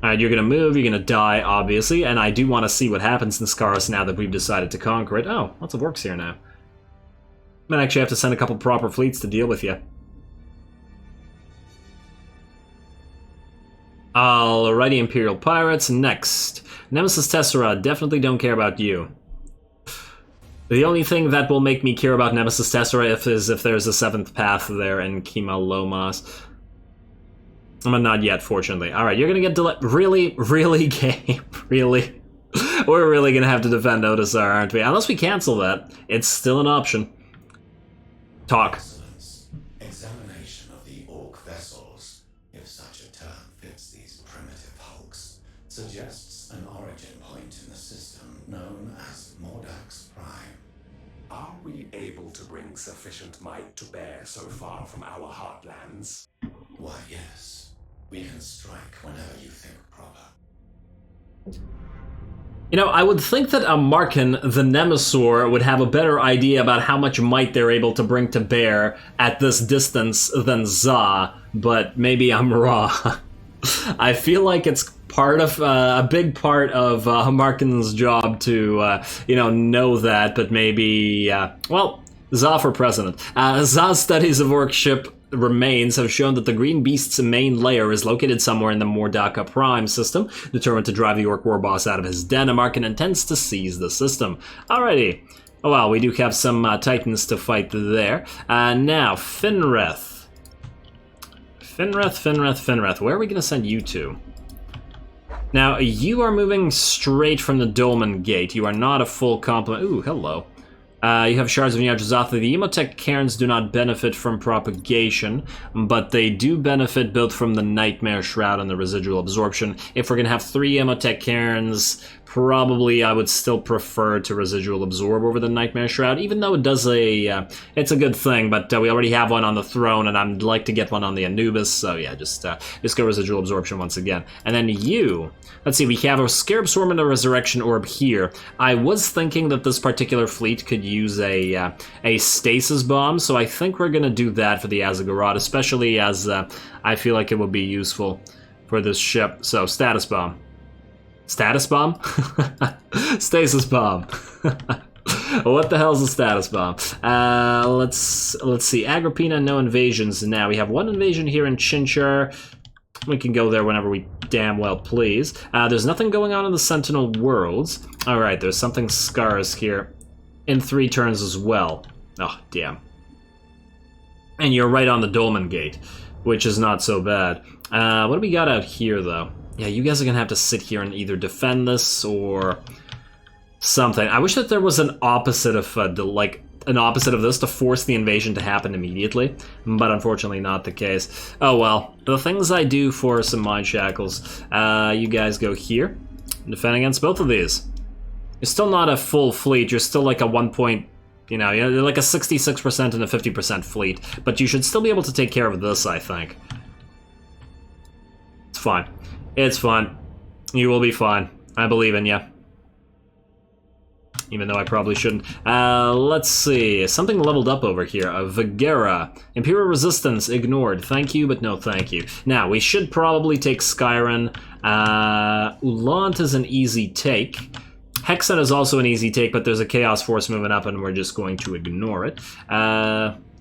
Alright, you're gonna move, you're gonna die, obviously, and I do want to see what happens in Scaris now that we've decided to conquer it. Oh, lots of orcs here now. Might actually have to send a couple proper fleets to deal with you. Alrighty, Imperial Pirates. Next. Nemesis Tessera. Definitely don't care about you. The only thing that will make me care about Nemesis Tessera is if there's a 7th path there in Kima Lomas. But not yet, fortunately. Alright, you're gonna get delayed. Really? Really, game? Really? We're really gonna have to defend Odessar, aren't we? Unless we cancel that. It's still an option. Talk. Examination of the orc vessels, if such a term fits these primitive hulks, suggests an origin point in the system known as Mordax Prime. Are we able to bring sufficient might to bear so far from our heartlands? Why, yes. We can strike whenever you think proper. You know, I would think that a Markin, the Nemesor, would have a better idea about how much might they're able to bring to bear at this distance than Zzap, but maybe I'm wrong. I feel like it's part of a big part of Markin's job to, know that, but maybe, well, Zzap for president. Zzap's studies of orc ship remains have shown that the Green Beast's main lair is located somewhere in the Mordaka Prime system. Determined to drive the Orc War Boss out of his den, Markin intends to seize the system. Alrighty. Oh well, we do have some Titans to fight there. Now, Finrith. Finrith. Where are we going to send you to? Now, you are moving straight from the Dolmen Gate. You are not a full complement. Ooh, hello. You have Shards of Nyardrathotha. The Emotech Cairns do not benefit from propagation, but they do benefit both from the Nightmare Shroud and the Residual Absorption. If we're going to have 3 Emotech Cairns, probably I would still prefer to Residual Absorb over the Nightmare Shroud, even though it does it's a good thing, but we already have one on the throne, and I'd like to get one on the Anubis, so yeah, just go Residual Absorption once again. And then you, let's see, we have a Scarab Swarm and a Resurrection Orb here. I was thinking that this particular fleet could use a Stasis Bomb, so I think we're going to do that for the Azagorod, especially as I feel like it would be useful for this ship. So, Status Bomb. Status Bomb? Stasis Bomb. What the hell's a Status Bomb? Let's see. Agrippina, no invasions now. We have 1 invasion here in Chinchar. We can go there whenever we damn well please. There's nothing going on in the Sentinel Worlds. Alright, there's something scarce here. In 3 turns as well. Oh, damn. And you're right on the Dolmen Gate, which is not so bad. What do we got out here, though? Yeah, you guys are gonna have to sit here and either defend this or something. I wish that there was an opposite of, an opposite of this to force the invasion to happen immediately, but unfortunately not the case. Oh well, the things I do for some Mind Shackles. You guys go here, defend against both of these. You're still not a full fleet, you're still like a 1 point, you're like a 66% and a 50% fleet, but you should still be able to take care of this, I think. It's fine. It's fine. You will be fine. I believe in you. Even though I probably shouldn't. Let's see. Something leveled up over here. Vigera. Imperial Resistance ignored. Thank you, but no thank you. Now, we should probably take Skyren. Ulant is an easy take. Hexen is also an easy take, but there's a Chaos Force moving up, and we're just going to ignore it.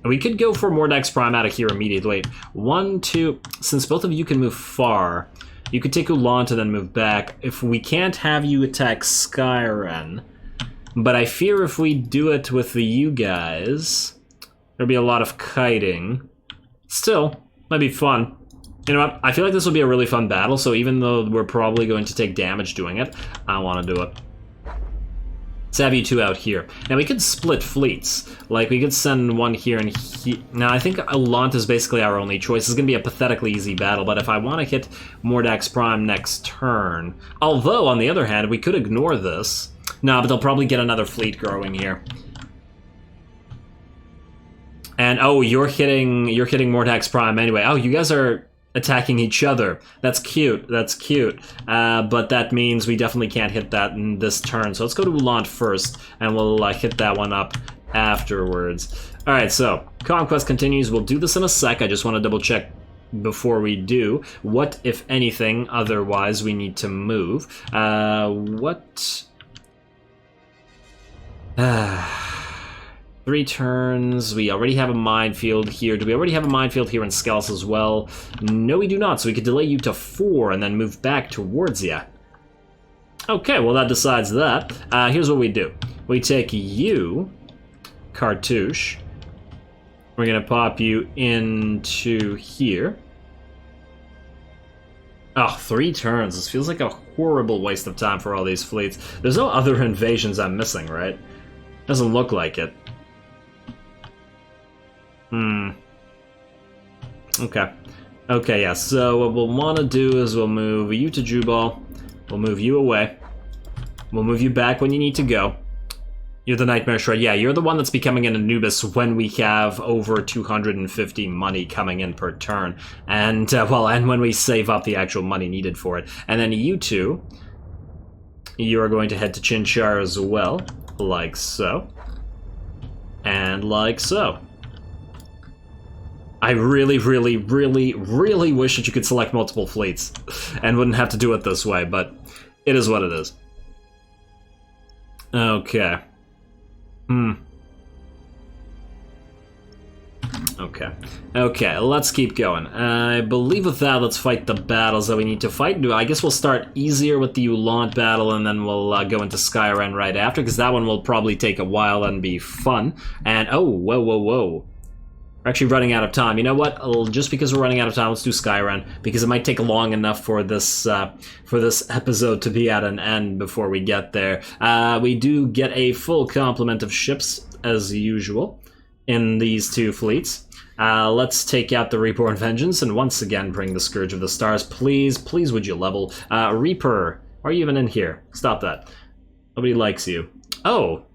We could go for Mordax Prime out of here immediately. Wait, 1, 2... Since both of you can move far, you could take Ulant and then move back. If we can't have you attack Skyren... But I fear if we do it with the you guys, there'll be a lot of kiting. Still, might be fun. You know what? I feel like this will be a really fun battle, so even though we're probably going to take damage doing it, I want to do it. Let's have you two out here. Now, we could split fleets. Like, we could send one here and here. Now, I think Ulant is basically our only choice. It's going to be a pathetically easy battle, but if I want to hit Mordax Prime next turn... Although, on the other hand, we could ignore this... No, but they'll probably get another fleet growing here. And oh, you're hitting Mordax Prime anyway. Oh, you guys are attacking each other. That's cute. That's cute. But that means we definitely can't hit that in this turn. So let's go to Ulant first, and we'll hit that one up afterwards. All right. So Conquest continues. We'll do this in a sec. I just want to double check before we do what, if anything, otherwise we need to move. What? 3 turns. We already have a minefield here. Do we already have a minefield here in Skels as well? No, we do not. So we could delay you to 4 and then move back towards you. Okay, well that decides that. Here's what we do. We take you, Cartouche. We're gonna pop you into here. Oh, 3 turns. This feels like a horrible waste of time for all these fleets. There's no other invasions I'm missing, right? Doesn't look like it. Okay. Okay, yeah, so what we'll want to do is we'll move you to Jubal. We'll move you away. We'll move you back when you need to go. You're the Nightmare Shred. Yeah, you're the one that's becoming an Anubis when we have over 250 money coming in per turn. And, well, and when we save up the actual money needed for it. And then you two, you are going to head to Chinchar as well. Like so. And like so. I really, really, really, really wish that you could select multiple fleets and wouldn't have to do it this way, but it is what it is. Okay. Okay, let's keep going. I believe with that, let's fight the battles that we need to fight. I guess we'll start easier with the Ulant battle, and then we'll go into Skyren right after, because that one will probably take a while and be fun. And, oh, whoa. We're actually running out of time. You know what? Just because we're running out of time, let's do Skyren, because it might take long enough for this episode to be at an end before we get there. We do get a full complement of ships, as usual, in these 2 fleets. Let's take out the Reaper and Vengeance and once again bring the Scourge of the Stars. Please, please would you level. Reaper, why are you even in here? Stop that. Nobody likes you. Oh.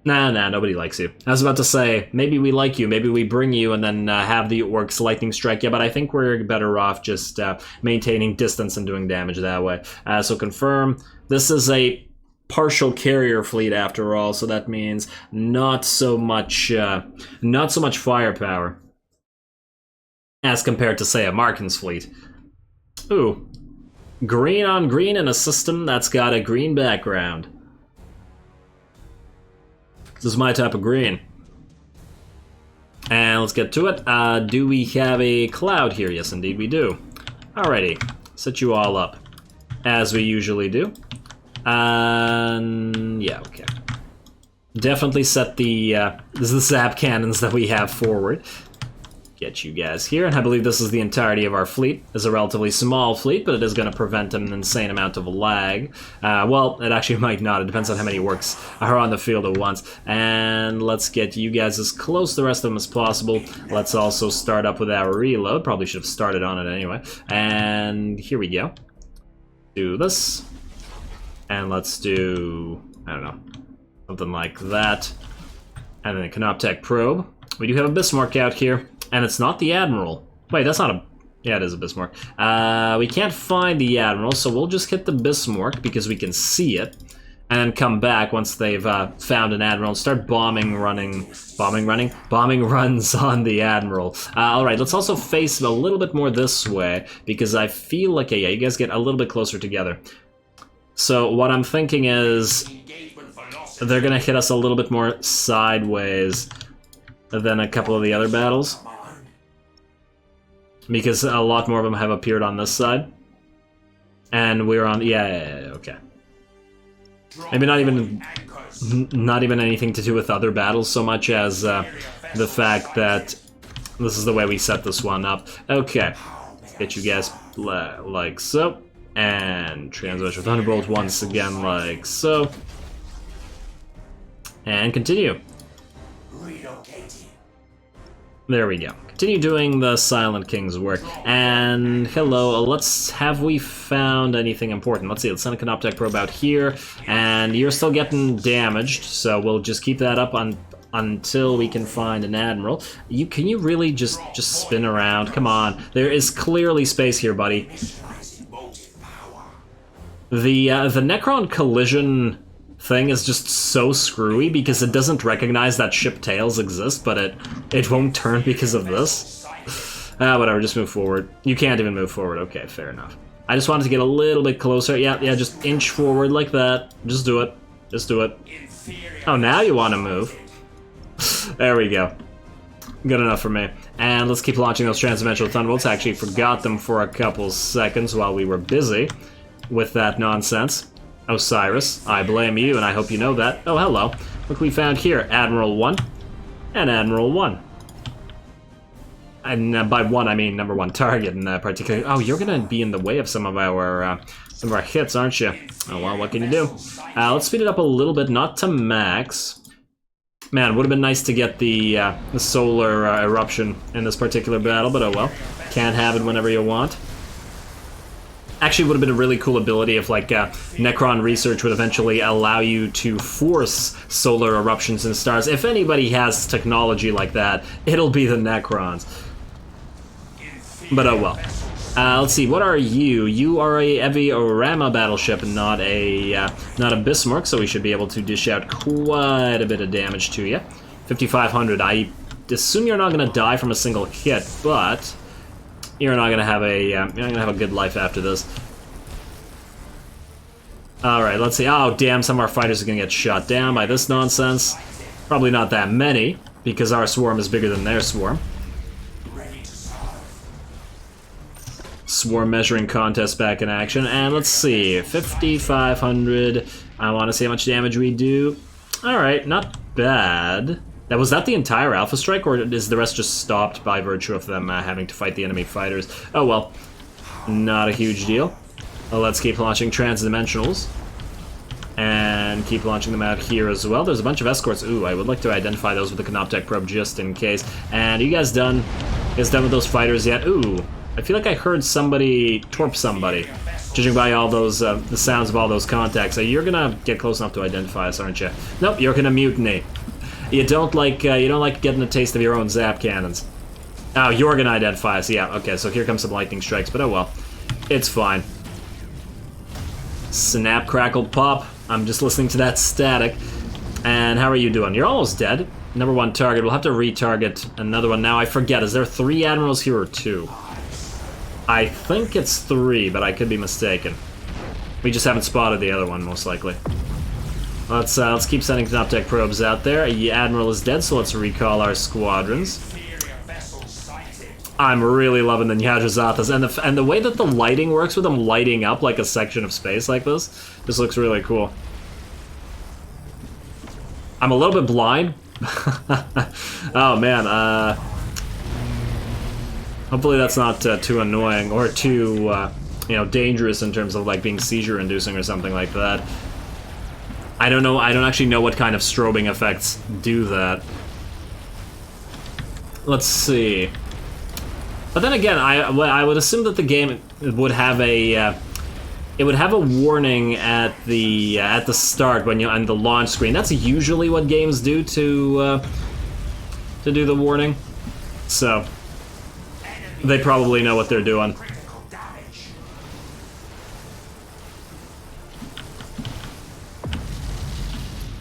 Nah, nobody likes you. I was about to say, maybe we like you, maybe we bring you and then have the Orcs Lightning Strike. Yeah, but I think we're better off just maintaining distance and doing damage that way. So confirm. This is a partial carrier fleet after all, so that means not so much firepower as compared to, say, a Markin's fleet. Ooh. Green on green in a system that's got a green background. This is my type of green. And let's get to it. Do we have a cloud here? Yes, indeed we do. Alrighty, set you all up, as we usually do. And yeah, okay. Definitely set the Zzap cannons that we have forward. Get you guys here, and I believe this is the entirety of our fleet. It's a relatively small fleet, but it is going to prevent an insane amount of lag. Well, it actually might not. It depends on how many works are on the field at once. And let's get you guys as close to the rest of them as possible. Let's also start up with our reload. Probably should have started on it anyway. And here we go. Do this. And let's do, I don't know, something like that. And then a Canoptech probe. We do have a Bismarck out here. And it's not the Admiral. Wait, that's not a... Yeah, it is a Bismarck. We can't find the Admiral, so we'll just hit the Bismarck because we can see it. And then come back once they've found an Admiral and start bombing runs on the Admiral. Alright, let's also face a little bit more this way because I feel like, yeah, you guys get a little bit closer together. So what I'm thinking is they're going to hit us a little bit more sideways than a couple of the other battles. Because a lot more of them have appeared on this side. And we're on... Yeah, okay. Maybe not even anything to do with other battles so much as the fact that this is the way we set this one up. Okay. Get you guys like so. And Transmission Thunderbolt once again like so. And continue. There we go. Continue doing the Silent King's work. And hello, have we found anything important? Let's see, let's send a Canoptech probe out here. And you're still getting damaged, so we'll just keep that up until we can find an Admiral. Can you really just spin around? Come on. There is clearly space here, buddy. The Necron collision thing is just so screwy because it doesn't recognize that ship tails exist, but it won't turn because of this. Whatever, just move forward. You can't even move forward. Okay, fair enough. I just wanted to get a little bit closer. Yeah, just inch forward like that. Just do it. Just do it. Oh, now you want to move. There we go. Good enough for me. And let's keep launching those transdimensional thunderbolts. I actually forgot them for a couple seconds while we were busy with that nonsense. Osiris, I blame you, and I hope you know that. Oh, hello. Look we found here. Admiral 1 and Admiral 1. And by 1, I mean number 1 target in particular. Oh, you're going to be in the way of some of our hits, aren't you? Oh, well, what can you do? Let's speed it up a little bit, not to max. Man, would have been nice to get the solar eruption in this particular battle, but oh well. Can't have it whenever you want. Actually, would have been a really cool ability if, like, Necron research would eventually allow you to force solar eruptions in stars. If anybody has technology like that, it'll be the Necrons. But oh well. Let's see, what are you? You are a heavy Armada battleship, not a Bismarck, so we should be able to dish out quite a bit of damage to you. 5,500. I assume you're not going to die from a single hit, but you're not gonna have a good life after this. All right, let's see. Oh, damn! Some of our fighters are gonna get shot down by this nonsense. Probably not that many, because our swarm is bigger than their swarm. Swarm measuring contest back in action, and let's see, 5,500. I want to see how much damage we do. All right, not bad. Now, was that the entire Alpha Strike, or is the rest just stopped by virtue of them having to fight the enemy fighters? Oh well, not a huge deal. Well, let's keep launching transdimensionals. And keep launching them out here as well. There's a bunch of escorts. Ooh, I would like to identify those with the Canoptech probe just in case. And are you guys done? You guys done with those fighters yet? Ooh, I feel like I heard somebody torp somebody. Judging by all those, the sounds of all those contacts. So you're gonna get close enough to identify us, aren't you? Nope, you're gonna mutiny. You don't like getting a taste of your own Zzap cannons. Oh, you're gonna identify us. Yeah, okay, so here comes some lightning strikes, but oh well. It's fine. Snap, crackle, pop. I'm just listening to that static. And how are you doing? You're almost dead. Number 1 target. We'll have to retarget another one. Now, I forget. Is there 3 admirals here or 2? I think it's 3, but I could be mistaken. We just haven't spotted the other one, most likely. Let's keep sending Canoptech probes out there. The Admiral is dead, so let's recall our squadrons. I'm really loving the Zzap's and the way that the lighting works with them lighting up like a section of space like this looks really cool. I'm a little bit blind. Oh man, hopefully that's not too annoying or too you know, dangerous in terms of like being seizure inducing or something like that. I don't know, I don't actually know what kind of strobing effects do that. Let's see. But then again, I would assume that the game would have a warning at the start when you're on the launch screen. That's usually what games do to do the warning. So they probably know what they're doing.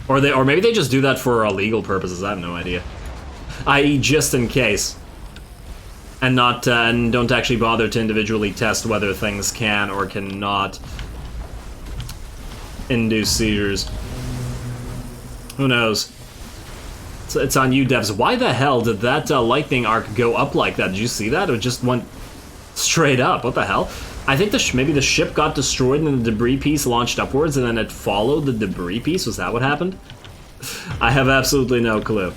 Or maybe they just do that for illegal purposes. I have no idea. I.e., just in case. And not and don't actually bother to individually test whether things can or cannot induce seizures. Who knows? It's on you, devs. Why the hell did that lightning arc go up like that? Did you see that? It just went straight up. What the hell? I think maybe the ship got destroyed and the debris piece launched upwards and then it followed the debris piece. Was that what happened? I have absolutely no clue.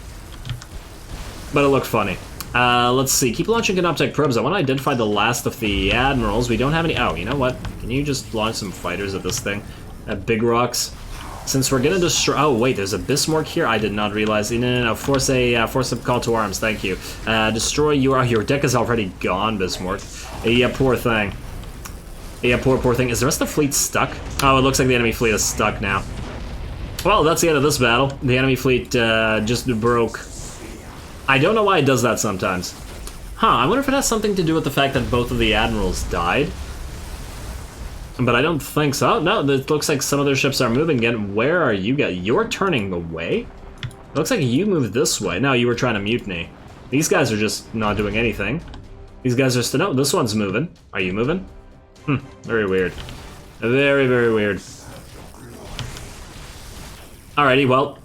But it looked funny. Let's see. Keep launching Canoptech probes. I want to identify the last of the admirals. We don't have any. Oh, you know what? Can you just launch some fighters at this thing? At Big Rocks? Since we're gonna destroy. Oh wait, there's a Bismarck here. I did not realize. No. Force a call to arms. Thank you. Destroy your deck is already gone, Bismarck. Yeah, poor thing. Yeah, poor thing. Is the rest of the fleet stuck? Oh, it looks like the enemy fleet is stuck now. Well, that's the end of this battle. The enemy fleet just broke. I don't know why it does that sometimes. Huh, I wonder if it has something to do with the fact that both of the admirals died. But I don't think so. No, it looks like some of their ships are moving again. Where are you guys? You're turning away? It looks like you moved this way. No, you were trying to mutiny. These guys are just not doing anything. These guys are still... No, this one's moving. Are you moving? Very weird. Very, very weird. Alrighty, well,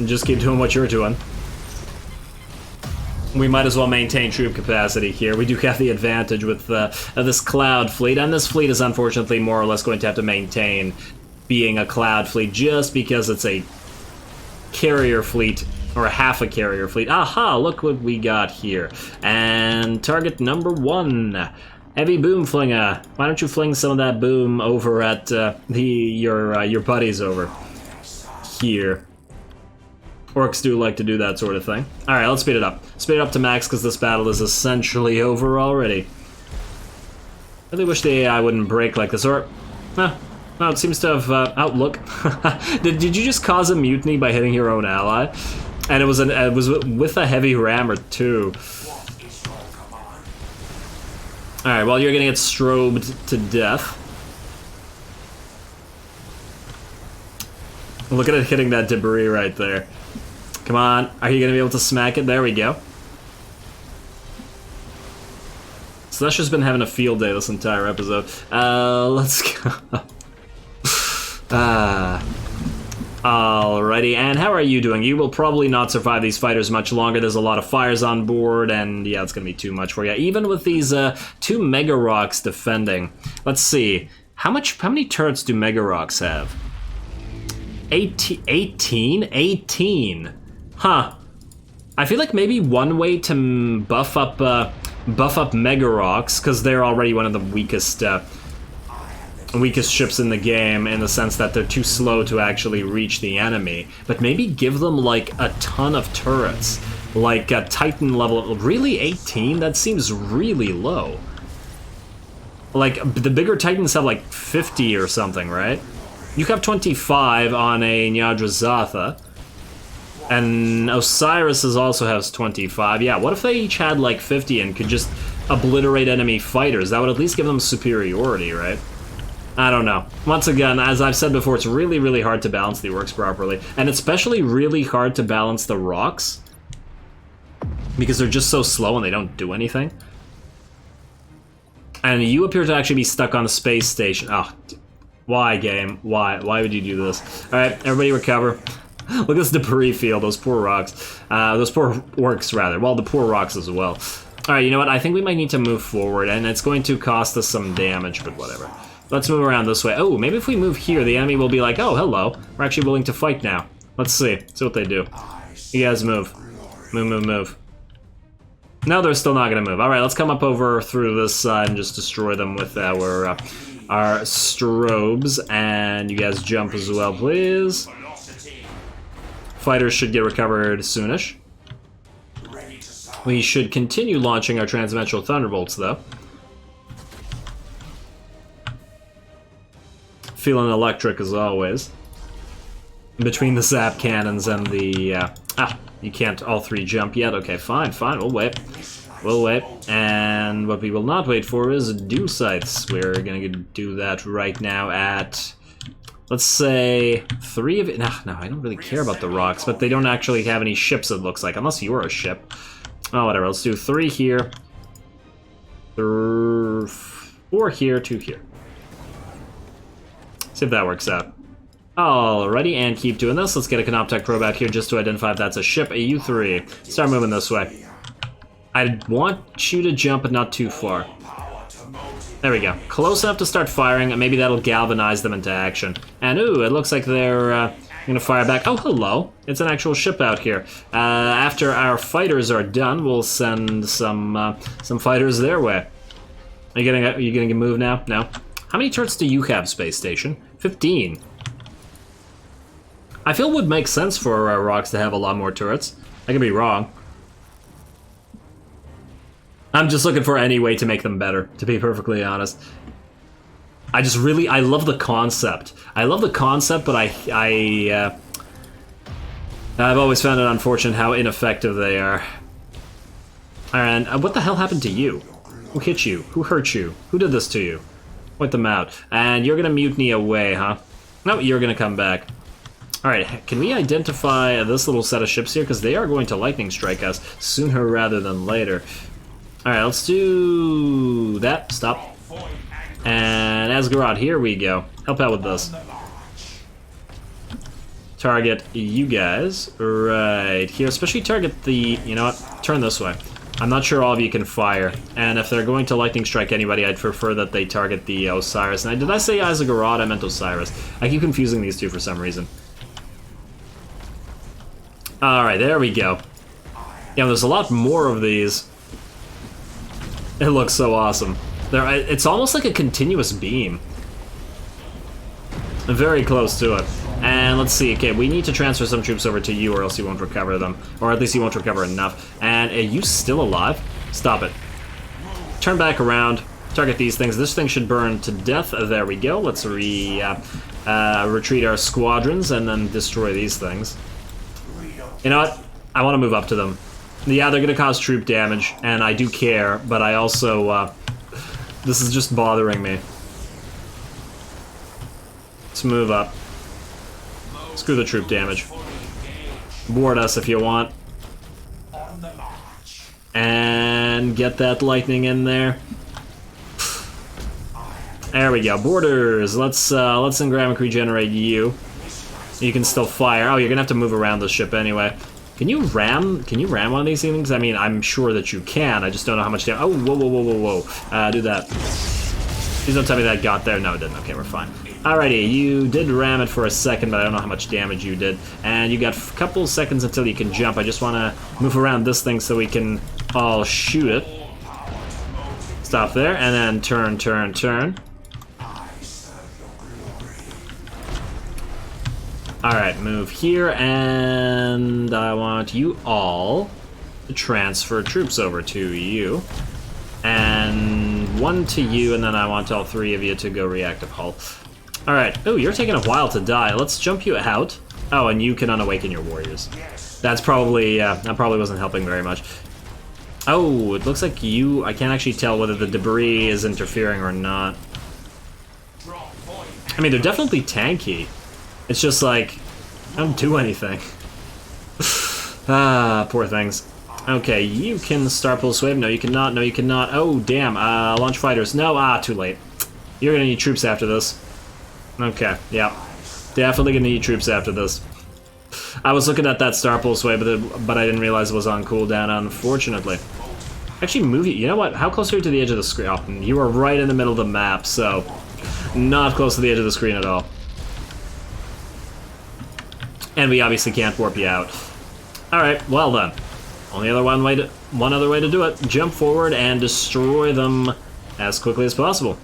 just keep doing what you're doing. We might as well maintain troop capacity here. We do have the advantage with this cloud fleet, and this fleet is unfortunately more or less going to have to maintain being a cloud fleet just because it's a carrier fleet, or half a carrier fleet. Aha, look what we got here. And target number 1. Heavy boom flinger. Why don't you fling some of that boom over at your buddies over here? Orcs do like to do that sort of thing. Alright, let's speed it up. Speed it up to max because this battle is essentially over already. Really wish the AI wouldn't break like this, or... no, it seems to have... oh, look. Did you just cause a mutiny by hitting your own ally? And it was with a heavy rammer, too. Alright, well, you're gonna get strobed to death. Look at it hitting that debris right there. Come on, are you gonna be able to smack it? There we go. Slusher's been having a field day this entire episode. Let's go. Alrighty, and how are you doing? You will probably not survive these fighters much longer. There's a lot of fires on board, and yeah, it's gonna be too much for you. Even with these 2 Mega Rocks defending. Let's see, how many turrets do Mega Rocks have? 18? 18. Huh. I feel like maybe one way to buff up Mega Rocks, because they're already one of the weakest ships in the game, in the sense that they're too slow to actually reach the enemy. But maybe give them like a ton of turrets, like a Titan level. Really, 18? That seems really low. Like the bigger Titans have like 50 or something, right? You have 25 on a Zzap. And Osiris also has 25. Yeah, what if they each had like 50 and could just obliterate enemy fighters? That would at least give them superiority, right? I don't know. Once again, as I've said before, it's really, really hard to balance the orcs properly. And especially really hard to balance the rocks. Because they're just so slow and they don't do anything. And you appear to actually be stuck on a space station. Oh, why, game? Why? Why would you do this? Alright, everybody recover. Look at this debris field, those poor rocks. Those poor orcs, rather. Well, the poor rocks as well. Alright, you know what? I think we might need to move forward, and it's going to cost us some damage, but whatever. Let's move around this way. Oh, maybe if we move here, the enemy will be like, oh, hello. We're actually willing to fight now. Let's see. See what they do. You guys move. Move, move, move. No, they're still not going to move. Alright, let's come up over through this side and just destroy them with our strobes. And you guys jump as well, please. Fighters should get recovered soonish. We should continue launching our transdimensional thunderbolts, though. Feeling electric as always. Between the Zzap cannons and the... you can't all three jump yet. Okay, fine, fine, we'll wait. We'll wait. And what we will not wait for is doom sights. We're gonna do that right now at... Let's say 3 of it. No, I don't really care about the rocks, but they don't actually have any ships, it looks like, unless you're a ship. Oh, whatever, let's do 3 here. 4 here, 2 here. See if that works out. Alrighty, and keep doing this. Let's get a Canoptech probe out here just to identify if that's a ship. A U3. Start moving this way. I want you to jump, but not too far. There we go. Close enough to start firing, and maybe that'll galvanize them into action. And ooh, it looks like they're gonna fire back. Oh, hello. It's an actual ship out here. After our fighters are done, we'll send some fighters their way. Are you gonna move now? No. How many turrets do you have, Space Station? 15. I feel it would make sense for rocks to have a lot more turrets. I could be wrong. I'm just looking for any way to make them better, to be perfectly honest. I love the concept. I love the concept, but I've always found it unfortunate how ineffective they are. And what the hell happened to you? Who hit you? Who hurt you? Who did this to you? Point them out. And you're gonna mutiny away, huh? No, you're gonna come back. Alright, can we identify this little set of ships here? Because they are going to lightning strike us sooner rather than later. Alright, let's do that. Stop. And Asgarad, here we go. Help out with this. Target you guys right here. Especially target the... You know what? Turn this way. I'm not sure all of you can fire. And if they're going to lightning strike anybody, I'd prefer that they target the Osiris. And did I say Asgarad? I meant Osiris. I keep confusing these two for some reason. Alright, there we go. Yeah, there's a lot more of these. It looks so awesome. It's almost like a continuous beam. Very close to it. And let's see, okay, we need to transfer some troops over to you or else you won't recover them. Or at least you won't recover enough. And are you still alive? Stop it. Turn back around. Target these things. This thing should burn to death. There we go. Let's retreat our squadrons and then destroy these things. You know what? I want to move up to them. Yeah, they're going to cause troop damage, and I do care, but I also, this is just bothering me. Let's move up. Screw the troop damage. Board us if you want. And get that lightning in there. There we go. Borders. Let's engramic regenerate you. You can still fire. Oh, you're gonna have to move around the ship anyway. Can you ram one of these things? I mean, I'm sure that you can. I just don't know how much damage. Oh, whoa, whoa, whoa, whoa, whoa. Do that. Please don't tell me that got there. No, it didn't. Okay, we're fine. Alrighty, you did ram it for a second, but I don't know how much damage you did. And you got a couple seconds until you can jump. I just want to move around this thing so we can all shoot it. Stop there, and then turn, turn, turn. Alright, move here, and I want you all to transfer troops over to you. And 1 to you, and then I want all 3 of you to go reactive hull. Alright, oh, you're taking a while to die. Let's jump you out. Oh, and you can unawaken your warriors. That's probably, that probably wasn't helping very much. Oh, it looks like I can't actually tell whether the debris is interfering or not. I mean, they're definitely tanky. It's just like, I don't do anything. Poor things. Okay, you can start pulse wave. No, you cannot. No, you cannot. Oh, damn. Launch fighters. No, too late. You're gonna need troops after this. Okay, yeah. Definitely gonna need troops after this. I was looking at that star pulse wave, but I didn't realize it was on cooldown, unfortunately. Actually, move you. You know what? How close are you to the edge of the screen? Oh, you are right in the middle of the map, so not close to the edge of the screen at all. And we obviously can't warp you out. Alright, well then. Only other one other way to do it. Jump forward and destroy them as quickly as possible.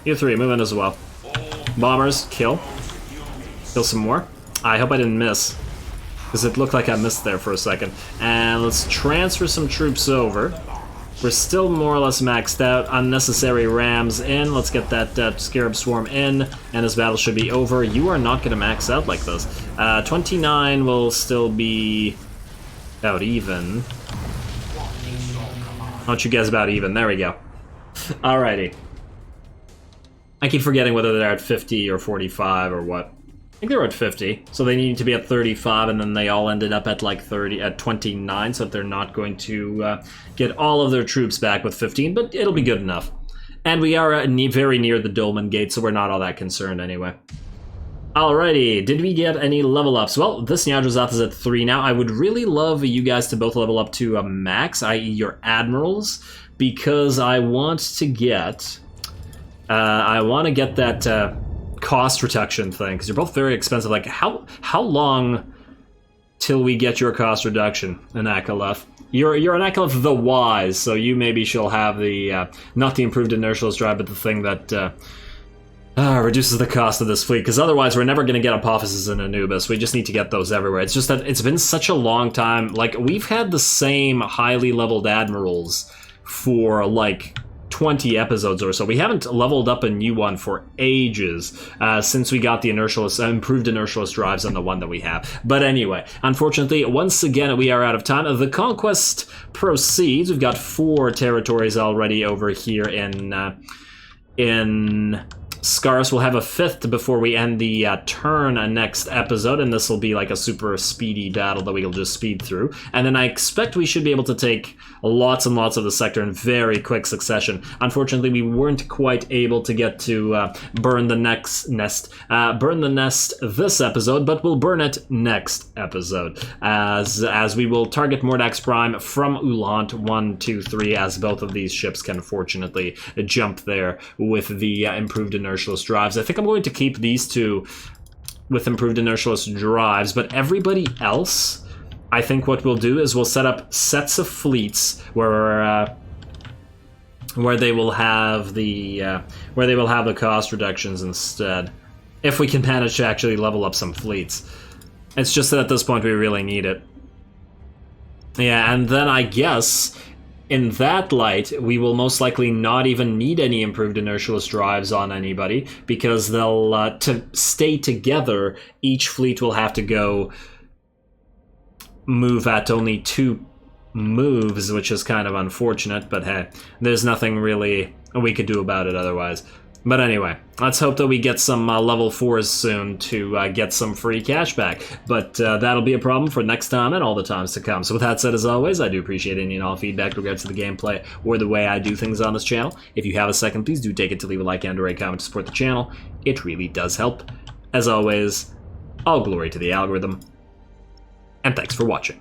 You three, move in as well. Bombers, kill. Kill some more. I hope I didn't miss, because it looked like I missed there for a second. And let's transfer some troops over. We're still more or less maxed out. Unnecessary rams in. Let's get that Scarab Swarm in, and this battle should be over. You are not going to max out like this. 29 will still be about even. Why don't you guess about even? There we go. Alrighty. I keep forgetting whether they're at 50 or 45 or what. I think they were at 50, so they need to be at 35, and then they all ended up at like 29, so that they're not going to get all of their troops back with 15, but it'll be good enough. And we are very near the Dolmen Gate, so we're not all that concerned anyway. Alrighty, did we get any level ups? Well, this Zzap is at 3 now. I would really love you guys to both level up to a max, i.e. your admirals, because I want to get that cost reduction thing, because you're both very expensive. Like, how long till we get your cost reduction, Anakalef? You're Anakalef the Wise, so you maybe shall have the, not the improved inertialist drive, but the thing that reduces the cost of this fleet, because otherwise we're never going to get Apophis and Anubis. We just need to get those everywhere. It's just that it's been such a long time. Like, we've had the same highly leveled admirals for, like, 20 episodes or so. We haven't leveled up a new one for ages since we got the inertialist, improved inertialist drives on the one that we have. But anyway, unfortunately, once again, we are out of time. The conquest proceeds. We've got 4 territories already over here in Scarce. We'll have a 5th before we end the turn next episode, and this will be like a super speedy battle that we'll just speed through. And then I expect we should be able to take lots and lots of the sector in very quick succession. Unfortunately, we weren't quite able to get to burn the nest this episode, but we'll burn it next episode, as we will target Mordax Prime from Ulant 1, 2, 3, as both of these ships can fortunately jump there with the improved inertialist drives. I think I'm going to keep these 2 with improved inertialist drives, but everybody else, I think what we'll do is we'll set up sets of fleets where they will have the cost reductions instead, if we can manage to actually level up some fleets. It's just that at this point we really need it. Yeah, and then I guess in that light, we will most likely not even need any improved inertialist drives on anybody, because they'll to stay together, each fleet will have to go move at only 2 moves, which is kind of unfortunate, but hey, there's nothing really we could do about it otherwise. But anyway, let's hope that we get some level 4s soon to get some free cash back. But that'll be a problem for next time and all the times to come. So with that said, as always, I do appreciate any and all feedback in regards to the gameplay or the way I do things on this channel. If you have a second, please do take it to leave a like and or a comment to support the channel. It really does help. As always, all glory to the algorithm, and thanks for watching.